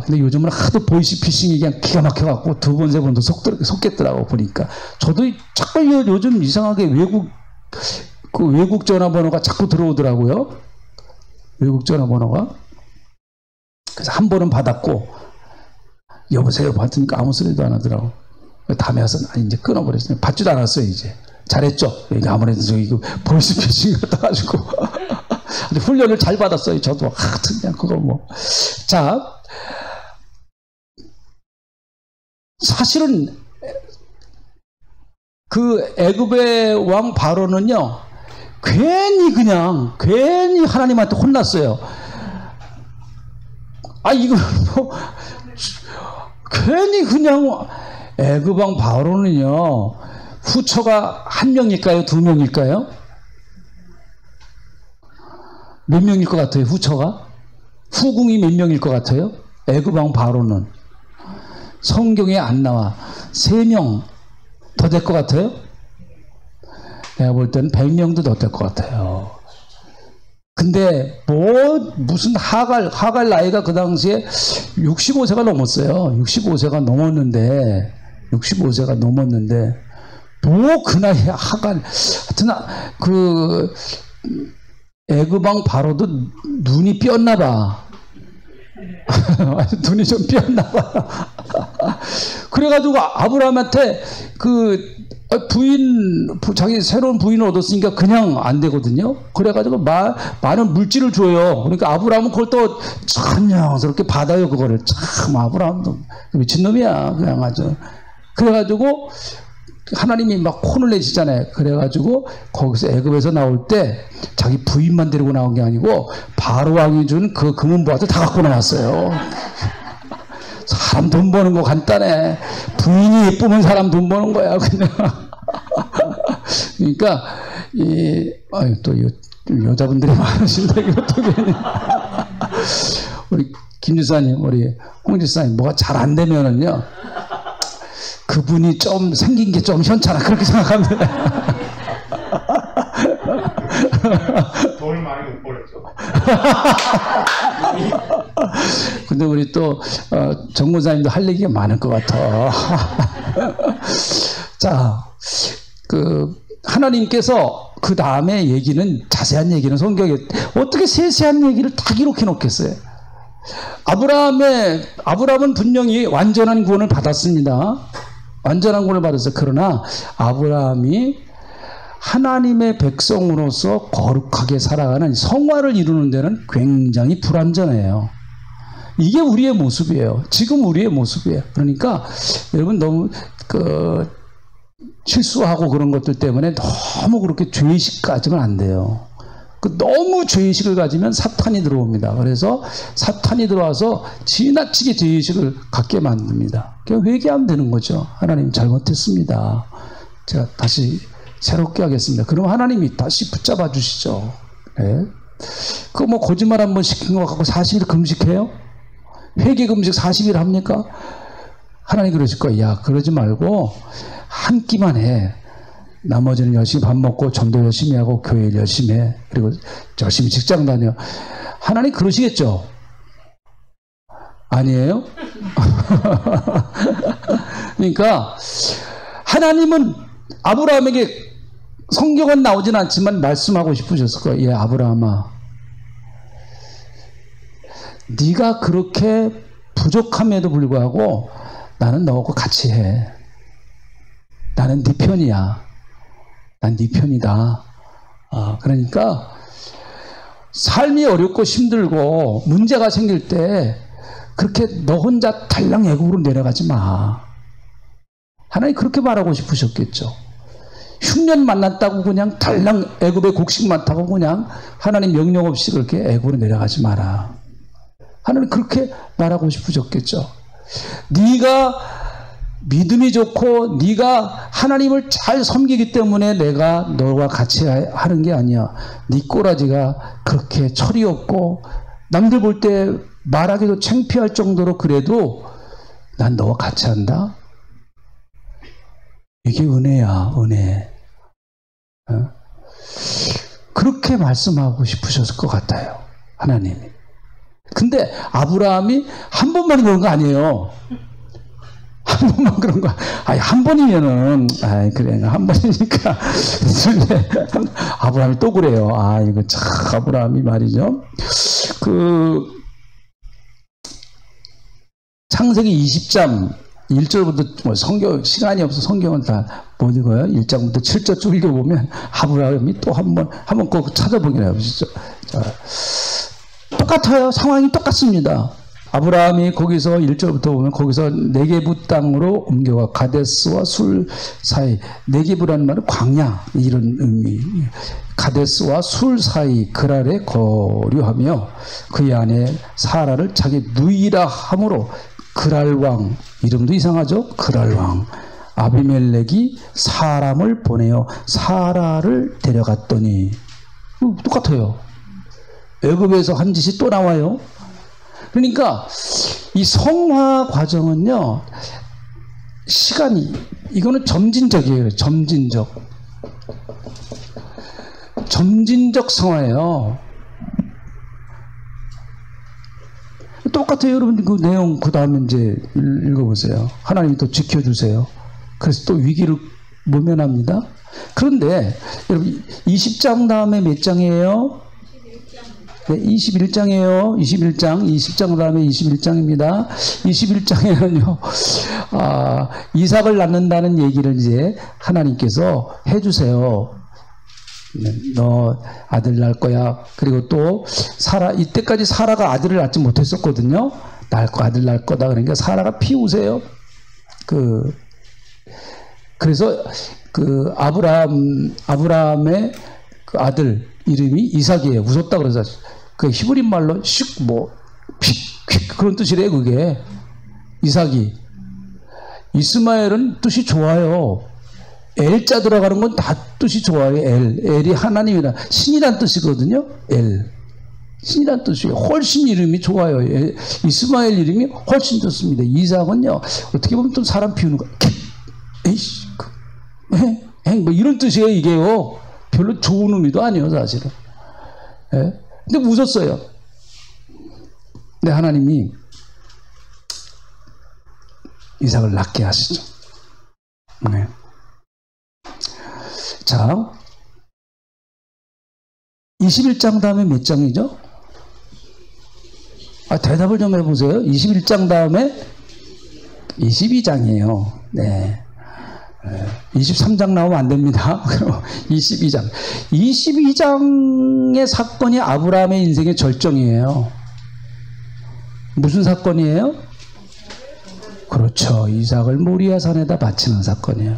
Speaker 1: 근데 요즘은 하도 보이스피싱이 그냥 기가 막혀갖고 두 번, 세 번도 속겠더라고, 보니까. 저도 자꾸 요즘 이상하게 외국 전화번호가 자꾸 들어오더라고요. 외국 전화번호가. 그래서 한 번은 받았고, 여보세요? 받으니까 아무 소리도 안 하더라고. 다음에 와서 이제 끊어버렸어요. 받지도 않았어요, 이제. 잘했죠? 이게 아무래도 저기 보이스피싱 같아가지고. 훈련을 잘 받았어요. 저도 그냥 그거 뭐. 자, 사실은 그 애굽의 왕 바로는요, 괜히 하나님한테 혼났어요. 이거 뭐 괜히 그냥 애굽 왕 바로는요, 후처가 한 명일까요? 두 명일까요? 몇 명일 것 같아요, 후처가? 후궁이 몇 명일 것 같아요? 애굽 왕 바로는. 성경에 안 나와. 3명 더 될 것 같아요? 내가 볼 때는 100명도 더 될 것 같아요. 근데 무슨 하갈 나이가 그 당시에 65세가 넘었어요. 65세가 넘었는데 뭐 그 나이에 하여튼 애굽 왕 바로도 눈이 삐었나 봐. 눈이 좀 삐었나 봐. 그래가지고 아브라함한테 자기 새로운 부인을 얻었으니까 그냥 안 되거든요. 그래가지고 많은 물질을 줘요. 그러니까 아브라함은 그걸 또 찬양스럽게 받아요, 그거를. 참, 아브라함도 미친놈이야, 그냥 아주. 그래가지고 하나님이 막 혼을 내시잖아요. 그래가지고 거기서 애굽에서 나올 때 자기 부인만 데리고 나온 게 아니고 바로 왕이 준 그 금은보화도 다 갖고 나왔어요. 사람 돈 버는 거 간단해. 부인이 예쁘면 사람 돈 버는 거야, 그냥. 그러니까 또 여자분들이 많으신데 이것도 괜히. 우리 김 지사님, 우리 홍 지사님 뭐가 잘 안 되면은요, 그분이 좀 생긴 게 좀 현찮아, 그렇게 생각하면 돼.
Speaker 2: 돈을 많이 못 벌었죠.
Speaker 1: 근데 우리 또 정무사님도 할 얘기가 많을 것 같아. 자, 하나님께서 그 다음에 자세한 얘기는 성경에 어떻게 세세한 얘기를 다 기록해 놓겠어요. 아브라함은 분명히 완전한 구원을 받았습니다. 완전한 구원을 받았어요. 그러나 아브라함이 하나님의 백성으로서 거룩하게 살아가는 성화를 이루는 데는 굉장히 불완전해요. 이게 우리의 모습이에요. 지금 우리의 모습이에요. 그러니까 여러분 너무 실수하고 그런 것들 때문에 너무 그렇게 죄의식 가지면 안 돼요. 너무 죄의식을 가지면 사탄이 들어옵니다. 그래서 사탄이 들어와서 지나치게 죄의식을 갖게 만듭니다. 그냥 회개하면 되는 거죠. 하나님 잘못했습니다. 제가 다시 새롭게 하겠습니다. 그럼 하나님이 다시 붙잡아 주시죠. 네. 뭐 거짓말 한번 시킨 거 갖고 40일 금식해요? 회개 금식 40일 합니까? 하나님 그러실 거야. 야, 그러지 말고 한 끼만 해. 나머지는 열심히 밥 먹고 전도 열심히 하고 교회 열심히 해. 그리고 열심히 직장 다녀. 하나님 그러시겠죠? 아니에요? 그러니까 하나님은 아브라함에게 성경은 나오진 않지만 말씀하고 싶으셨을 거예요. 예, 아브라함아, 네가 그렇게 부족함에도 불구하고 나는 너하고 같이 해. 나는 네 편이야. 난 네 편이다. 그러니까 삶이 어렵고 힘들고 문제가 생길 때 그렇게 너 혼자 달랑 애굽으로 내려가지 마. 하나님 그렇게 말하고 싶으셨겠죠. 흉년 만났다고 그냥 달랑 애굽의 곡식만 타고 그냥 하나님 명령 없이 그렇게 애굽으로 내려가지 마라. 하나님 그렇게 말하고 싶으셨겠죠. 네가 믿음이 좋고 네가 하나님을 잘 섬기기 때문에 내가 너와 같이 하는 게 아니야. 네 꼬라지가 그렇게 철이 없고 남들 볼 때 말하기도 창피할 정도로 그래도 난 너와 같이 한다. 이게 은혜야, 은혜. 그렇게 말씀하고 싶으셨을 것 같아요, 하나님이. 근데 아브라함이 한 번만 그런 거 아니에요. 한 번만 그런 거. 아니, 한 번이면은, 그래, 한 번이니까. 아브라함이 또 그래요. 이거 참, 아브라함이 말이죠. 창세기 20장 1절부터 뭐 성경 시간이 없어 성경은 다 못 읽어요. 1장부터 7절 쭉 읽어보면 아브라함이 또 한번 꼭 찾아보기나 해보시죠. 자, 똑같아요. 상황이 똑같습니다. 아브라함이 거기서 1절부터 보면 거기서 네게부 땅으로 옮겨가 가데스와 술 사이, 네게부라는 말은 광야 이런 의미, 가데스와 술 사이 그랄에 거류하며 그의 아내 사라를 자기 누이라 함으로 그랄왕, 이름도 이상하죠? 그랄왕 아비멜렉이 사람을 보내어 사라를 데려갔더니 똑같아요. 애굽에서 한 짓이 또 나와요. 그러니까 이 성화 과정은요, 시간이, 이거는 점진적이에요. 점진적 성화예요. 똑같아요. 여러분 그 내용 그 다음에 이제 읽어보세요. 하나님이 또 지켜주세요. 그래서 또 위기를 모면합니다. 그런데 여러분 20장 다음에 몇 장이에요? 네, 21장이에요. 20장 다음에 21장입니다. 21장에는요, 이삭을 낳는다는 얘기를 이제 하나님께서 해주세요. 너 아들 낳을 거야. 그리고 또 이때까지 사라가 아들을 낳지 못했었거든요. 아들 낳을 거다. 그러니까 사라가 피우세요. 그래서 아브라함의 그 아들 이름이 이삭이에요. 웃었다 그래서 그 히브리 말로 그런 뜻이래요. 그게 이삭이. 이스마엘은 뜻이 좋아요. 엘자 들어가는 건 다 뜻이 좋아요. 엘이 하나님이라 신이란 뜻이거든요. 신이란 뜻이에요. 훨씬 이름이 좋아요. 이스마엘 이름이 훨씬 좋습니다. 이삭은요, 어떻게 보면 또 사람 피우는 거, 뭐 이런 뜻이에요. 이게요. 별로 좋은 의미도 아니에요, 사실은. 근데 웃었어요. 근데 하나님이 이삭을 낳게 하시죠. 네. 자, 21장 다음에 몇 장이죠? 대답을 좀 해보세요. 21장 다음에 22장이에요. 네. 23장 나오면 안 됩니다. 22장. 22장의 사건이 아브라함의 인생의 절정이에요. 무슨 사건이에요? 그렇죠. 이삭을 모리아 산에다 바치는 사건이에요.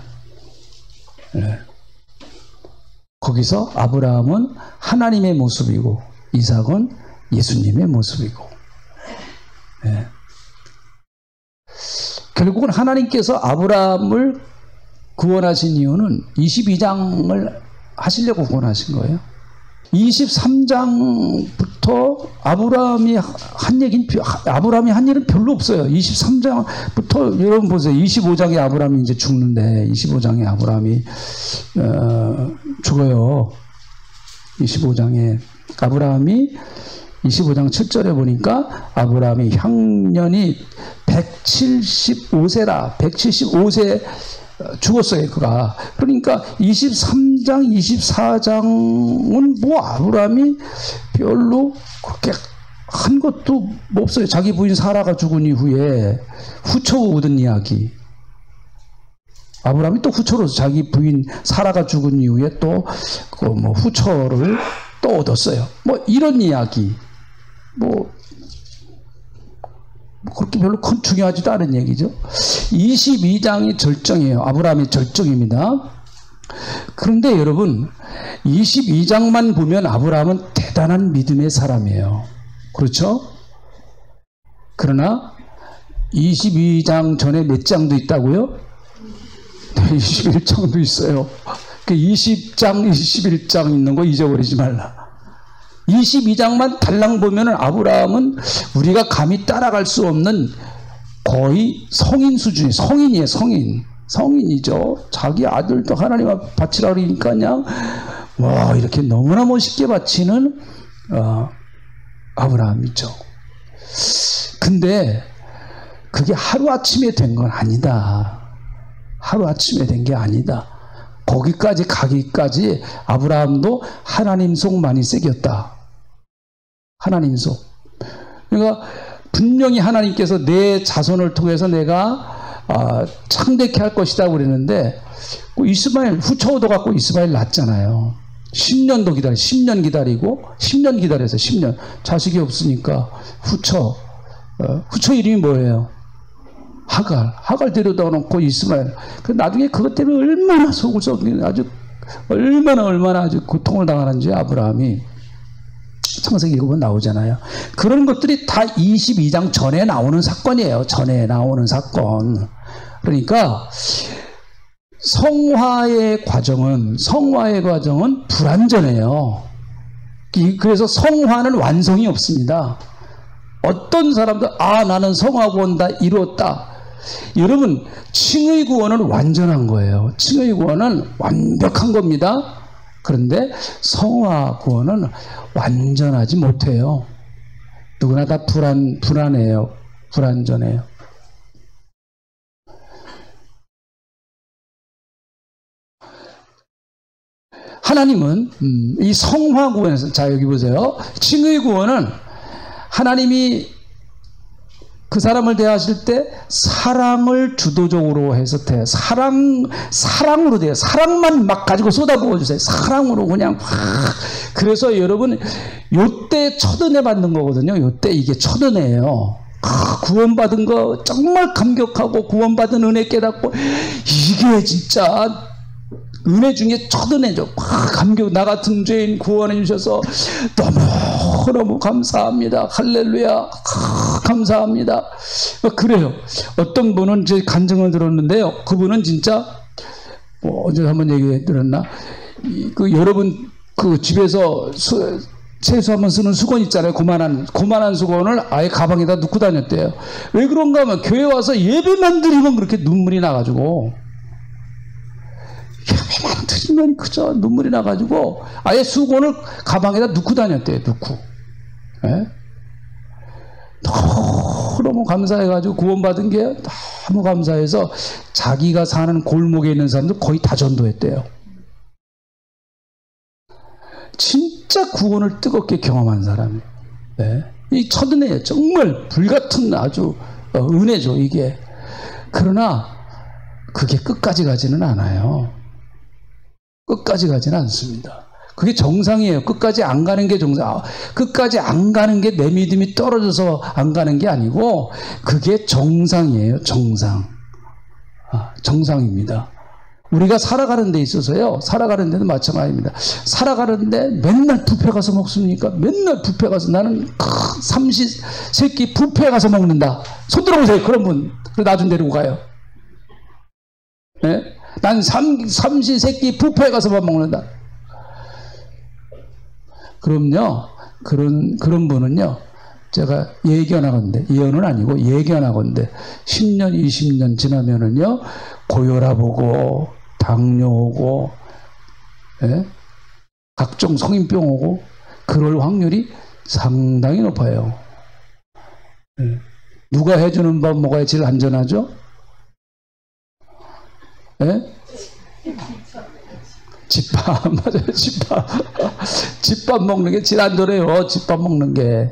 Speaker 1: 네. 거기서 아브라함은 하나님의 모습이고 이삭은 예수님의 모습이고, 네. 결국은 하나님께서 아브라함을 구원하신 이유는 22장을 하시려고 구원하신 거예요. 23장부터 아브라함이 한 일은 별로 없어요. 23장부터 여러분 보세요. 25장에 아브라함이 이제 죽는데 25장에 아브라함이 죽어요. 25장에 아브라함이 25장 7절에 보니까 아브라함이 향년이 175세라. 175세 죽었어요, 그가. 그러니까 23장, 24장은 뭐 아브라함이 별로 그렇게 한 것도 없어요. 자기 부인 사라가 죽은 이후에 후초 얻은 이야기. 아브라함이 또 후초로서 자기 부인 사라가 죽은 이후에 또 그 뭐 후초를 또 얻었어요. 뭐 이런 이야기. 뭐 그렇게 별로 큰 중요하지도 않은 얘기죠. 22장이 절정이에요. 아브라함의 절정입니다. 그런데 여러분 22장만 보면 아브라함은 대단한 믿음의 사람이에요. 그렇죠? 그러나 22장 전에 몇 장도 있다고요? 21장도 있어요. 20장, 21장 있는 거 잊어버리지 말라. 22장만 달랑 보면은 아브라함은 우리가 감히 따라갈 수 없는 거의 성인 수준의 성인이에요. 성인이죠. 자기 아들도 하나님 앞에 바치라 그러니까 그냥 와 이렇게 너무나 멋있게 바치는 아브라함이죠. 근데 그게 하루아침에 된 건 아니다. 하루아침에 된 게 아니다. 거기까지 가기까지 아브라함도 하나님 속 많이 새겼다. 하나님 속. 그러니까 분명히 하나님께서 내 자손을 통해서 내가 창대케 할 것이다 그랬는데 이스마엘 후초 얻어갖고 이스마엘 낳았잖아요. 10년도 기다려 10년 기다리고 10년 기다려서 10년 자식이 없으니까 후초 이름이 뭐예요? 하갈 데려다 놓고 이스마엘. 나중에 그것 때문에 얼마나 속을 썩는 얼마나 아주 고통을 당하는지 아브라함이 창세기 읽어보면 나오잖아요. 그런 것들이 다 22장 전에 나오는 사건이에요. 전에 나오는 사건. 그러니까 성화의 과정은 불완전해요. 그래서 성화는 완성이 없습니다. 어떤 사람도 나는 성화 구원 다 이루었다. 여러분 칭의 구원은 완전한 거예요. 칭의 구원은 완벽한 겁니다. 그런데 성화 구원은 완전하지 못해요. 누구나 다 불안해요. 불완전해요. 하나님은 이 성화 구원에서 자 여기 보세요. 칭의 구원은 하나님이 그 사람을 대하실 때 사랑을 주도적으로 해서 사랑으로 돼요. 사랑만 막 가지고 쏟아부어 주세요. 사랑으로 그냥 막. 그래서 여러분 요때 첫 은혜 받는 거거든요. 요때 이게 첫 은혜예요. 구원받은 거 정말 감격하고 구원받은 은혜 깨닫고 이게 진짜 은혜 중에 첫 은혜죠. 감격. 나 같은 죄인 구원해 주셔서 너무 감사합니다. 할렐루야. 감사합니다. 그래요. 어떤 분은 제 간증을 들었는데요. 그분은 진짜 언제 한번 얘기 들었나? 여러분 그 집에서 세수하면 쓰는 수건 있잖아요. 고만한 수건을 아예 가방에다 넣고 다녔대요. 왜 그런가 하면 교회 와서 예배만 드리면 그렇게 눈물이 나가지고 예배만 드리면 그저 눈물이 나가지고 아예 수건을 가방에다 넣고 다녔대요. 예? 너무 감사해가지고 구원받은 게 너무 감사해서 자기가 사는 골목에 있는 사람들 거의 다 전도했대요. 진짜 구원을 뜨겁게 경험한 사람이에요. 네. 이 첫 은혜예요. 정말 불같은 아주 은혜죠 이게. 그러나 그게 끝까지 가지는 않아요. 끝까지 가지는 않습니다. 그게 정상이에요. 끝까지 안 가는 게 정상. 끝까지 안 가는 게 내 믿음이 떨어져서 안 가는 게 아니고 그게 정상이에요. 정상입니다. 우리가 살아가는 데 있어서요. 살아가는 데도 마찬가지입니다. 살아가는데 맨날 뷔페 가서 먹습니까? 맨날 뷔페 가서 나는 삼시세끼 뷔페 가서 먹는다. 손 들어보세요. 그런 분. 나 좀 데리고 가요. 네? 난 삼시세끼 뷔페 가서만 먹는다. 그럼요. 그런 분은요. 제가 예견하건대, 예언은 아니고 예견하건대 10년, 20년 지나면은요. 고혈압 오고 당뇨 오고 각종 성인병 오고 그럴 확률이 상당히 높아요. 누가 해주는 밥 먹어야 제일 안전하죠? 예? 집밥, 맞아요, 집밥. 집밥 먹는 게 제일 안전해요, 집밥 먹는 게.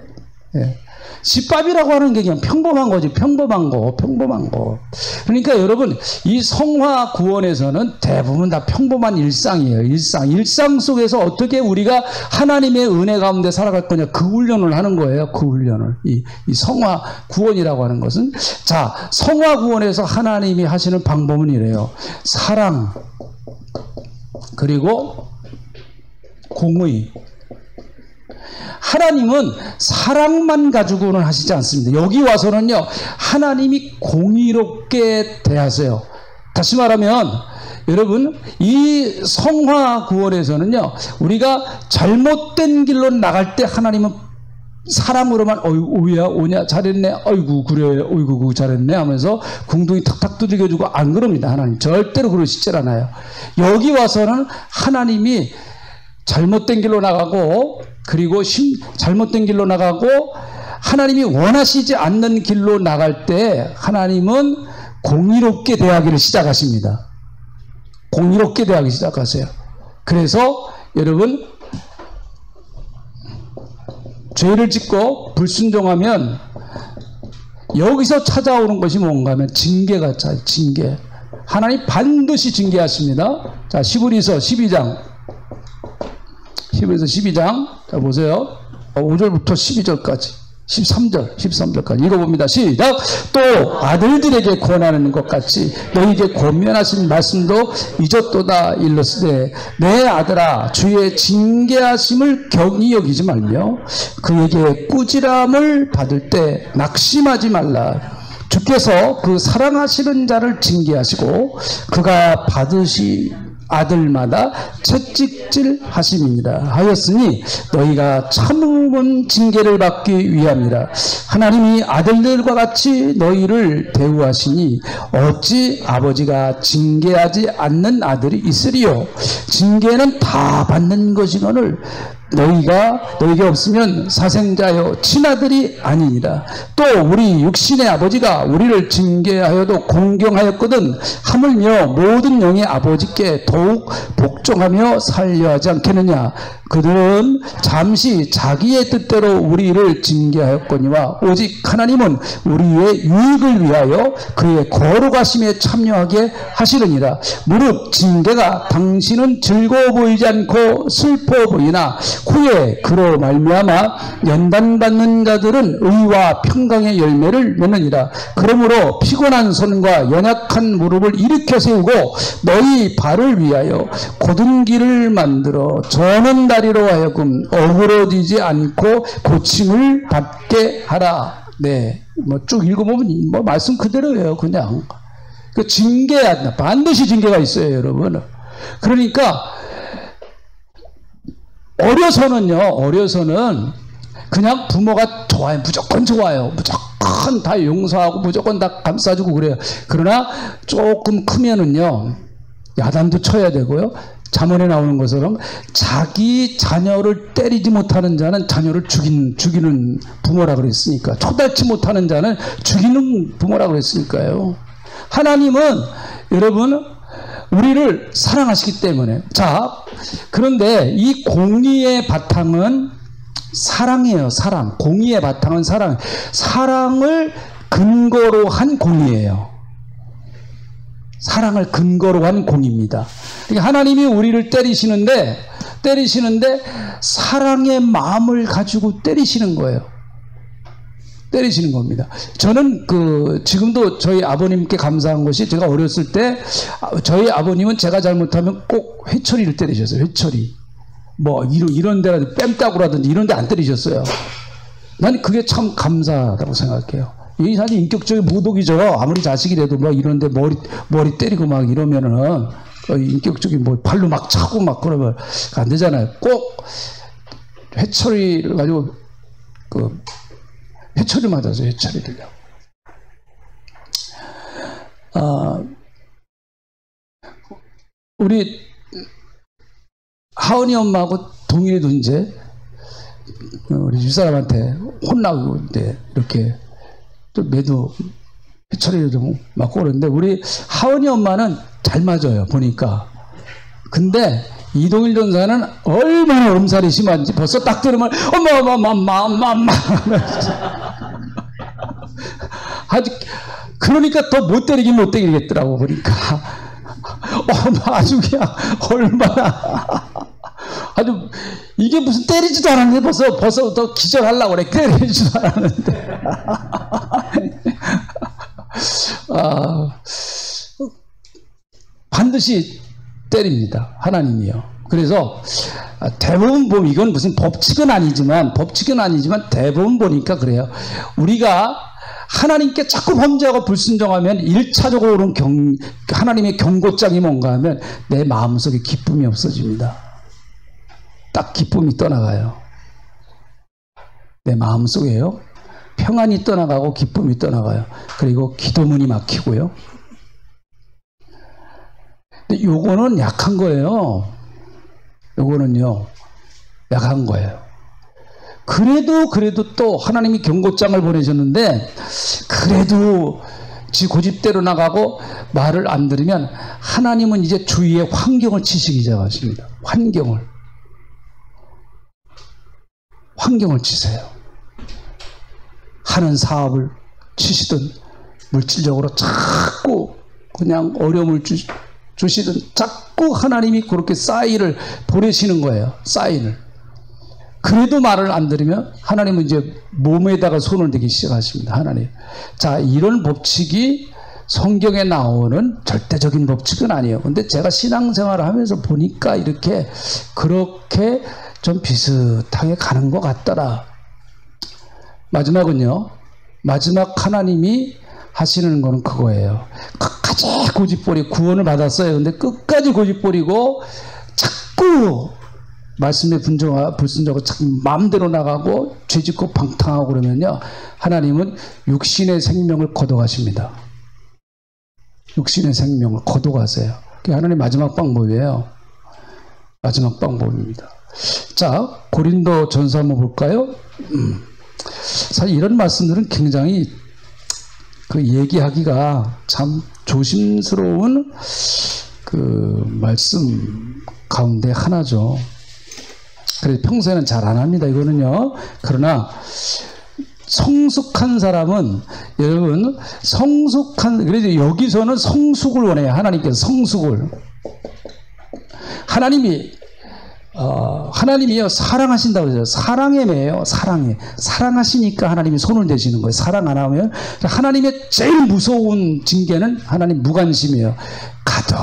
Speaker 1: 예. 집밥이라고 하는 게 그냥 평범한 거지, 평범한 거. 그러니까 여러분, 이 성화 구원에서는 대부분 다 평범한 일상이에요, 일상 속에서 어떻게 우리가 하나님의 은혜 가운데 살아갈 거냐, 그 훈련을 하는 거예요, 그 훈련을. 이 성화 구원이라고 하는 것은. 자, 성화 구원에서 하나님이 하시는 방법은 이래요. 사랑, 그리고 공의. 하나님은 사랑만 가지고는 하시지 않습니다. 여기 와서는요, 하나님이 공의롭게 대하세요. 다시 말하면 여러분, 이 성화 구원에서는요, 우리가 잘못된 길로 나갈 때 하나님은 사랑으로만 오야 오냐 잘했네, 어이구 그래, 어이구 잘했네 하면서 궁둥이 탁탁 두들겨주고 안 그럽니다. 하나님 절대로 그러시질 않아요. 여기 와서는 하나님이 잘못된 길로 나가고, 그리고 잘못된 길로 나가고 하나님이 원하시지 않는 길로 나갈 때 하나님은 공의롭게 대하기를 시작하십니다. 공의롭게 대하기 시작하세요. 그래서 여러분, 죄를 짓고 불순종하면 여기서 찾아오는 것이 뭔가 하면 징계가 차요. 징계. 하나님 반드시 징계하십니다. 자, 히브리서 12장. 히브리서 12장. 자, 보세요. 5절부터 12절까지. 13절까지 읽어봅니다. 시작. 또 아들들에게 권하는 것 같이 너희에게 권면하신 말씀도 잊었도다 일렀으되 내 아들아 주의 징계하심을 경히 여기지 말며 그에게 꾸지람을 받을 때 낙심하지 말라. 주께서 그 사랑하시는 자를 징계하시고 그가 받으시 아들마다 채찍질 하심이니라 하였으니 너희가 참음은 징계를 받기 위함이라. 하나님이 아들들과 같이 너희를 대우하시니 어찌 아버지가 징계하지 않는 아들이 있으리요. 징계는 다 받는 것이거늘 너희에게 없으면 사생자여 친아들이 아니니라. 또 우리 육신의 아버지가 우리를 징계하여도 공경하였거든 하물며 모든 영의 아버지께 더욱 복종하며 살려 하지 않겠느냐. 그들은 잠시 자기의 뜻대로 우리를 징계하였거니와 오직 하나님은 우리의 유익을 위하여 그의 거룩하심에 참여하게 하시느니라. 무릇 징계가 당신은 즐거워 보이지 않고 슬퍼 보이나 후에 그로 말미암아 연단받는 자들은 의와 평강의 열매를 맺느니라. 그러므로 피곤한 손과 연약한 무릎을 일으켜 세우고 너희 발을 위하여 곧은 길을 만들어 저는 다리로 하여금 어그러지지 않고 고침을 받게 하라. 네, 뭐 쭉 읽어보면 뭐 말씀 그대로예요. 그냥 그 징계야, 반드시 징계가 있어요, 여러분. 그러니까 어려서는 그냥 부모가 좋아요. 무조건 좋아요. 무조건 다 용서하고 무조건 다 감싸주고 그래요. 그러나 조금 크면은요, 야단도 쳐야 되고요. 잠언에 나오는 것처럼 자기 자녀를 때리지 못하는 자는 자녀를 죽이는 부모라 그랬으니까, 초달치 못하는 자는 죽이는 부모라 그랬으니까요. 하나님은 여러분 우리를 사랑하시기 때문에. 자, 그런데 이 공의의 바탕은 사랑이에요. 사랑. 공의의 바탕은 사랑. 사랑을 근거로 한 공의예요. 사랑을 근거로 한 공의입니다. 그러니까 하나님이 우리를 때리시는데 사랑의 마음을 가지고 때리시는 거예요. 때리시는 겁니다. 저는 지금도 저희 아버님께 감사한 것이, 제가 어렸을 때 저희 아버님은 제가 잘못하면 꼭 회초리를 때리셨어요. 회초리. 뭐 이런 데라도 뺨따구라든지 이런 데 안 때리셨어요. 난 그게 참 감사하다고 생각해요. 이 사실 인격적인 모독이죠. 아무리 자식이라도 뭐 이런데 머리 때리고 막 이러면은 인격적인 뭐 발로 막 차고 막 그러면 안 되잖아요. 꼭 회초리를 가지고 회초리 맞아서 회초리를요. 우리 하은이 엄마하고 동일도 이제 우리 집사람한테 혼나고 이렇게 또 매도 회초리를 좀 맞고 그러는데 우리 하은이 엄마는 잘 맞아요 보니까. 근데 이동일 전사는 얼마나 엄살이 심한지 벌써 딱 들으면 엄마 아주 그러니까 더 못 때리겠더라고 보니까. 아주 그냥 얼마나 아주 이게 무슨 때리지도 않았는데 벌써 더 기절하려고 그래. 때리지도 않았는데. 반드시 때립니다. 하나님이요. 그래서 대부분 보면 이건 무슨 법칙은 아니지만 대부분 보니까 그래요. 우리가 하나님께 자꾸 범죄하고 불순종하면 1차적으로 하나님의 경고장이 뭔가 하면 내 마음속에 기쁨이 없어집니다. 딱 기쁨이 떠나가요. 내 마음속에요. 평안이 떠나가고 기쁨이 떠나가요. 그리고 기도문이 막히고요. 근데 요거는 약한 거예요. 요거는요. 약한 거예요. 그래도 또 하나님이 경고장을 보내셨는데 그래도 지 고집대로 나가고 말을 안 들으면 하나님은 이제 주위에 환경을 치시기 시작하십니다. 환경을 치세요. 하는 사업을 치시든 물질적으로 자꾸 그냥 어려움을 주시든 자꾸 하나님이 그렇게 사인을 보내시는 거예요. 사인을. 그래도 말을 안 들으면 하나님은 이제 몸에다가 손을 대기 시작하십니다. 하나님. 자, 이런 법칙이 성경에 나오는 절대적인 법칙은 아니에요. 근데 제가 신앙생활을 하면서 보니까 그렇게 좀 비슷하게 가는 것 같더라. 마지막은요. 마지막 하나님이 하시는 거는 그거예요. 끝까지 고집부리고 구원을 받았어요. 근데 끝까지 고집부리고 자꾸 말씀에 불순종하고 자꾸 마음대로 나가고 죄짓고 방탕하고 그러면요. 하나님은 육신의 생명을 거둬가십니다. 육신의 생명을 거둬가세요. 그게 하나님 마지막 방법이에요. 마지막 방법입니다. 자, 고린도 전서 한번 볼까요? 사실 이런 말씀들은 굉장히 얘기하기가 참 조심스러운 말씀 가운데 하나죠. 그래서 평소에는 잘 안 합니다. 이거는요. 그러나 성숙한 사람은 여러분 그래서 여기서는 성숙을 원해요. 하나님께서 성숙을. 하나님이요 사랑하신다고 그러죠. 사랑에 매요. 사랑하시니까 하나님이 손을 대시는 거예요. 사랑 안 하면 하나님의 제일 무서운 징계는 하나님 무관심이에요. 가도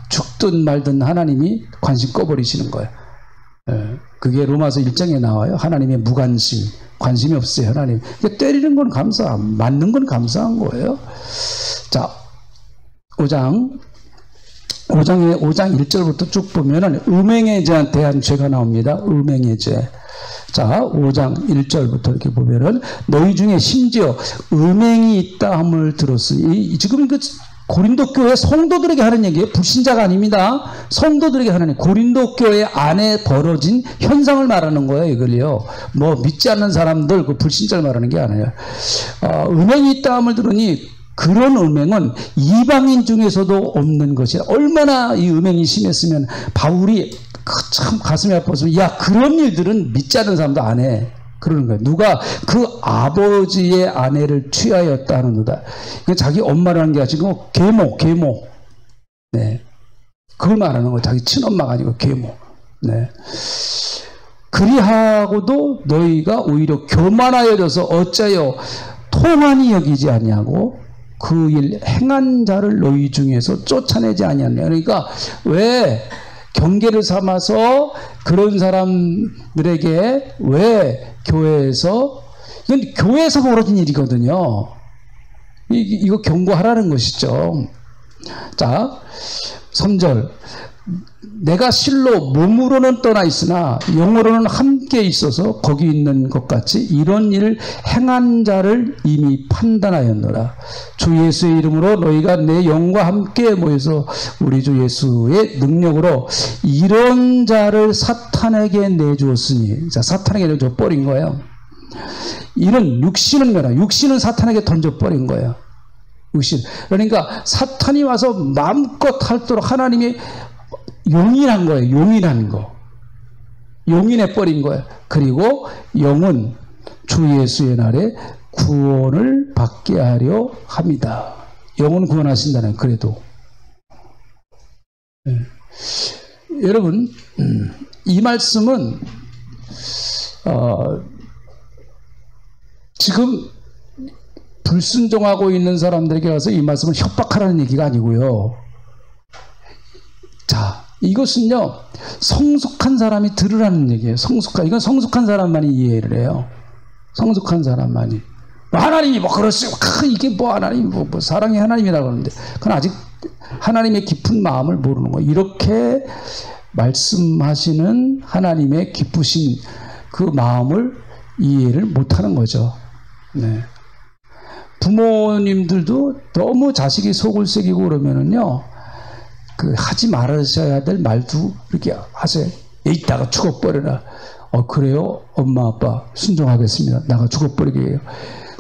Speaker 1: 죽든 말든 하나님이 관심 꺼버리시는 거예요. 그게 로마서 1장에 나와요. 하나님의 무관심, 관심이 없어요. 하나님. 때리는 건 맞는 건 감사한 거예요. 자, 5장 1절부터 쭉 보면은 음행에 대한 죄가 나옵니다. 음행의 죄. 자, 5장 1절부터 이렇게 보면은 너희 중에 심지어 음행이 있다 함을 들었으니 지금 고린도 교회 성도들에게 하는 얘기예요. 불신자가 아닙니다. 성도들에게 하는 고린도 교회 안에 벌어진 현상을 말하는 거예요. 이걸요. 믿지 않는 사람들 불신자를 말하는 게 아니에요. 음행이 있다 함을 들으니 그런 음행은 이방인 중에서도 없는 것이라. 얼마나 이 음행이 심했으면 바울이 참 가슴이 아팠으면 그런 일들은 믿지 않는 사람도 안 해. 그러는 거예요. 누가 그 아버지의 아내를 취하였다 하는도다. 이건 자기 엄마를 하는 게 아니고 계모. 네. 그걸 말하는 거예요. 자기 친엄마가 아니고 계모. 네. 그리하고도 너희가 오히려 교만하여져서 어째요 통한이 여기지 아니하고 그 일 행한 자를 너희 중에서 쫓아내지 아니하냐. 그러니까 왜 경계를 삼아서 그런 사람들에게 왜 교회에서, 이건 교회에서 벌어진 일이거든요. 이거 경고하라는 것이죠. 자, 3절. 내가 실로 몸으로는 떠나 있으나 영으로는 함께 있어서 거기 있는 것 같이 이런 일을 행한 자를 이미 판단하였노라. 주 예수의 이름으로 너희가 내 영과 함께 모여서 우리 주 예수의 능력으로 이런 자를 사탄에게 내주었으니, 자, 사탄에게 내줘 버린 거예요. 이런 육신은 뭐라? 육신은 사탄에게 던져버린 거예요. 육신. 그러니까 사탄이 와서 마음껏 하도록 하나님이 용인한 거예요. 용인한 거. 용인해버린 거예요. 그리고 영은 주 예수의 날에 구원을 받게 하려 합니다. 영은 구원하신다는, 그래도. 여러분, 이 말씀은 지금 불순종하고 있는 사람들에게 가서 이 말씀을 협박하라는 얘기가 아니고요. 자, 이것은요, 성숙한 사람이 들으라는 얘기예요. 이건 성숙한 사람만이 이해를 해요. 성숙한 사람만이. 하나님이 뭐 그러시고, 이게 뭐 하나님이 뭐 사랑의 하나님이라고 하는데, 그건 아직 하나님의 깊은 마음을 모르는 거예요. 이렇게 말씀하시는 하나님의 깊으신 그 마음을 이해를 못하는 거죠. 네. 부모님들도 너무 자식이 속을 새기고 그러면은요, 하지 말으셔야 될 말도 이렇게 하세요. 이따가 죽어버려라. 그래요? 엄마 아빠 순종하겠습니다. 나가 죽어버리게 해요.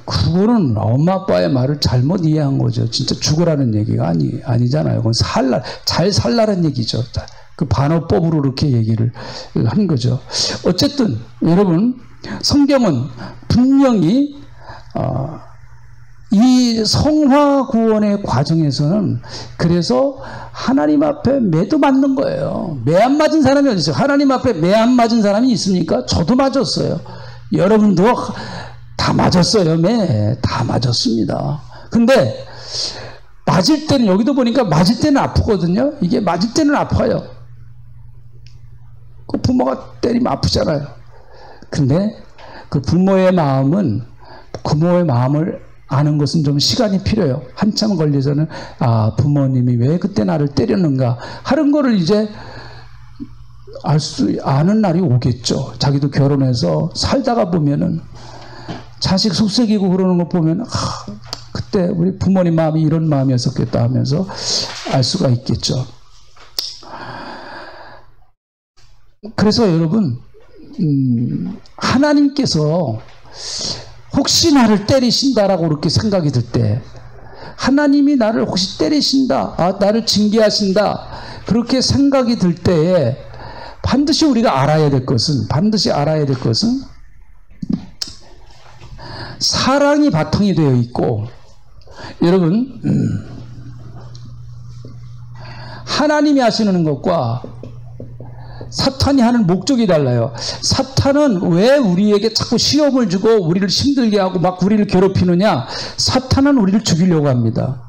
Speaker 1: 그거는 엄마 아빠의 말을 잘못 이해한 거죠. 진짜 죽으라는 얘기가 아니잖아요. 그건 잘 살라는 얘기죠. 그 반어법으로 그렇게 얘기를 한 거죠. 어쨌든 여러분, 성경은 분명히 이 성화 구원의 과정에서는 그래서 하나님 앞에 매도 맞는 거예요. 매 안 맞은 사람이 어디 있어요? 하나님 앞에 매 안 맞은 사람이 있습니까? 저도 맞았어요. 여러분도 다 맞았어요. 매 다 맞았습니다. 근데 맞을 때는, 여기도 보니까 맞을 때는 아프거든요. 이게 맞을 때는 아파요. 그 부모가 때리면 아프잖아요. 근데 그 부모의 마음을 아는 것은 좀 시간이 필요해요. 한참 걸려서는 부모님이 왜 그때 나를 때렸는가 하는 거를 이제 아는 날이 오겠죠. 자기도 결혼해서 살다가 보면은 자식 속삭이고 그러는 거 보면 그때 우리 부모님 마음이 이런 마음이었었겠다 하면서 알 수가 있겠죠. 그래서 여러분, 하나님께서 혹시 나를 때리신다라고 그렇게 생각이 들 때, 하나님이 나를 혹시 때리신다, 나를 징계하신다, 그렇게 생각이 들 때에 반드시 우리가 알아야 될 것은, 사랑이 바탕이 되어 있고, 여러분, 하나님이 하시는 것과 사탄이 하는 목적이 달라요. 사탄은 왜 우리에게 자꾸 시험을 주고 우리를 힘들게 하고 막 우리를 괴롭히느냐? 사탄은 우리를 죽이려고 합니다.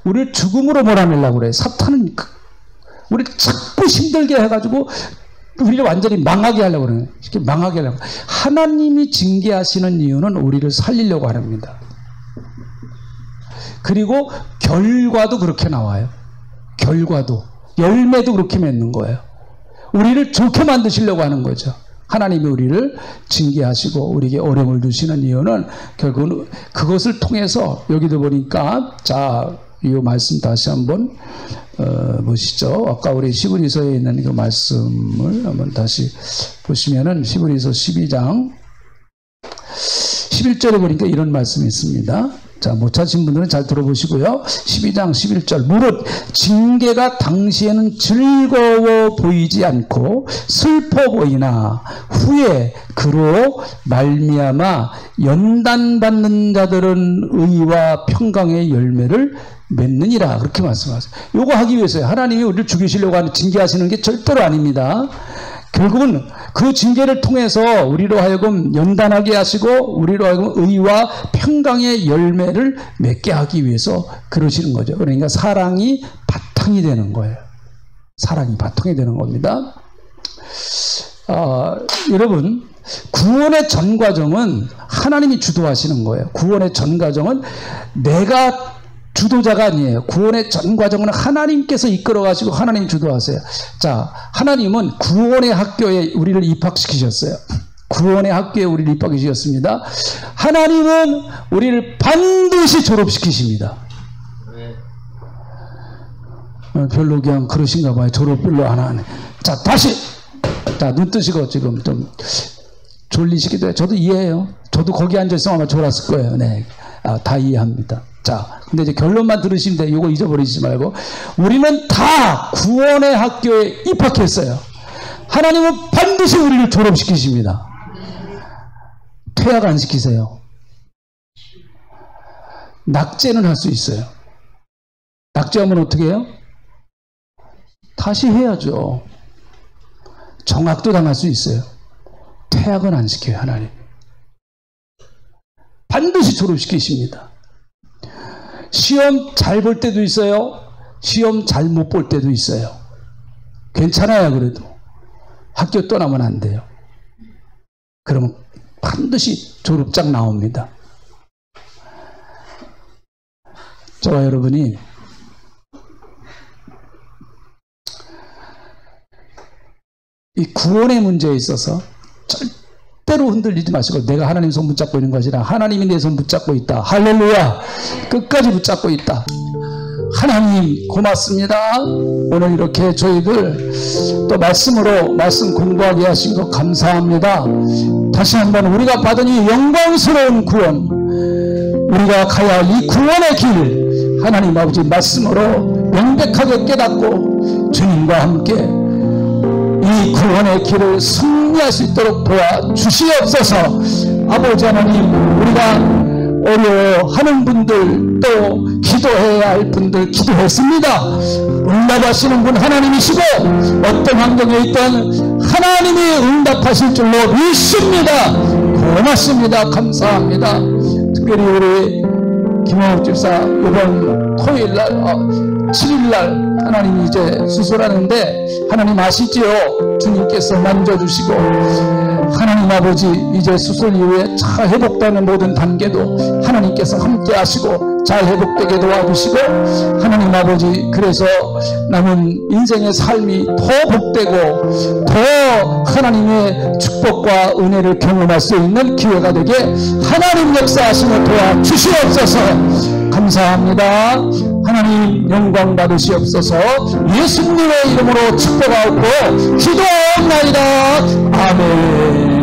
Speaker 1: 우리를 죽음으로 몰아내려고 그래요. 사탄은 우리를 자꾸 힘들게 해가지고 우리를 완전히 망하게 하려고 그래요. 이렇게 망하게 하려고. 하나님이 징계하시는 이유는 우리를 살리려고 합니다. 그리고 결과도 그렇게 나와요. 열매도 그렇게 맺는 거예요. 우리를 좋게 만드시려고 하는 거죠. 하나님이 우리를 징계하시고 우리에게 어려움을 주시는 이유는 결국은 그것을 통해서, 여기도 보니까, 자, 이 말씀 다시 한번 보시죠. 아까 우리 히브리서에 있는 그 말씀을 한번 다시 보시면은 히브리서 12장 11절에 보니까 이런 말씀이 있습니다. 자, 못 찾으신 분들은 잘 들어보시고요. 12장 11절. 무릇 징계가 당시에는 즐거워 보이지 않고 슬퍼 보이나 후에 그로 말미암아 연단받는 자들은 의와 평강의 열매를 맺느니라. 그렇게 말씀하세요. 요거 하기 위해서요. 하나님이 우리를 죽이시려고 하는, 징계하시는 게 절대로 아닙니다. 결국은 그 징계를 통해서 우리로 하여금 연단하게 하시고 우리로 하여금 의와 평강의 열매를 맺게 하기 위해서 그러시는 거죠. 그러니까 사랑이 바탕이 되는 거예요. 사랑이 바탕이 되는 겁니다. 여러분, 구원의 전 과정은 하나님이 주도하시는 거예요. 구원의 전 과정은 내가 주도자가 아니에요. 구원의 전 과정은 하나님께서 이끌어 가시고 하나님 주도하세요. 자, 하나님은 구원의 학교에 우리를 입학시키셨어요. 구원의 학교에 우리를 입학시켰습니다. 하나님은 우리를 반드시 졸업시키십니다. 별로 그냥 그러신가 봐요. 졸업 별로 안 하네. 자, 다시. 자, 눈 뜨시고 지금 좀 졸리시기도 해요. 저도 이해해요. 저도 거기 앉아있으면 아마 졸았을 거예요. 네. 다 이해합니다. 자, 근데 이제 결론만 들으시면 돼요. 이거 잊어버리지 말고. 우리는 다 구원의 학교에 입학했어요. 하나님은 반드시 우리를 졸업시키십니다. 퇴학 안 시키세요. 낙제는 할 수 있어요. 낙제하면 어떻게 해요? 다시 해야죠. 정학도 당할 수 있어요. 퇴학은 안 시켜요, 하나님. 반드시 졸업시키십니다. 시험 잘 볼 때도 있어요. 시험 잘 못 볼 때도 있어요. 괜찮아요, 그래도. 학교 떠나면 안 돼요. 그러면 반드시 졸업장 나옵니다. 저와 여러분이 이 구원의 문제에 있어서 절대로 흔들리지 마시고, 내가 하나님 손 붙잡고 있는 것이라 하나님이 내 손 붙잡고 있다. 할렐루야. 끝까지 붙잡고 있다. 하나님 고맙습니다. 오늘 이렇게 저희들 또 말씀 공부하게 하신 것 감사합니다. 다시 한번 우리가 받은 이 영광스러운 구원, 우리가 가야 할 이 구원의 길, 하나님 아버지 말씀으로 명백하게 깨닫고 주님과 함께 이 구원의 길을 승리할 수 있도록 도와주시옵소서. 아버지 하나님, 우리가 어려워하는 분들, 또 기도해야 할 분들 기도했습니다. 응답하시는 분 하나님이시고, 어떤 환경에 있던 하나님이 응답하실 줄로 믿습니다. 고맙습니다. 감사합니다. 특별히 우리 김영욱 집사 이번 토요일날 7일날 하나님이 이제 수술하는데, 하나님 아시지요? 주님께서 만져주시고, 하나님 아버지 이제 수술 이후에 잘 회복되는 모든 단계도 하나님께서 함께 하시고 잘 회복되게 도와주시고, 하나님 아버지 그래서 남은 인생의 삶이 더 복되고 더 하나님의 축복과 은혜를 경험할 수 있는 기회가 되게 하나님 역사하시며 도와주시옵소서. 감사합니다. 하나님 영광 받으시옵소서. 예수님의 이름으로 축복하고 기도하옵나이다. 아멘.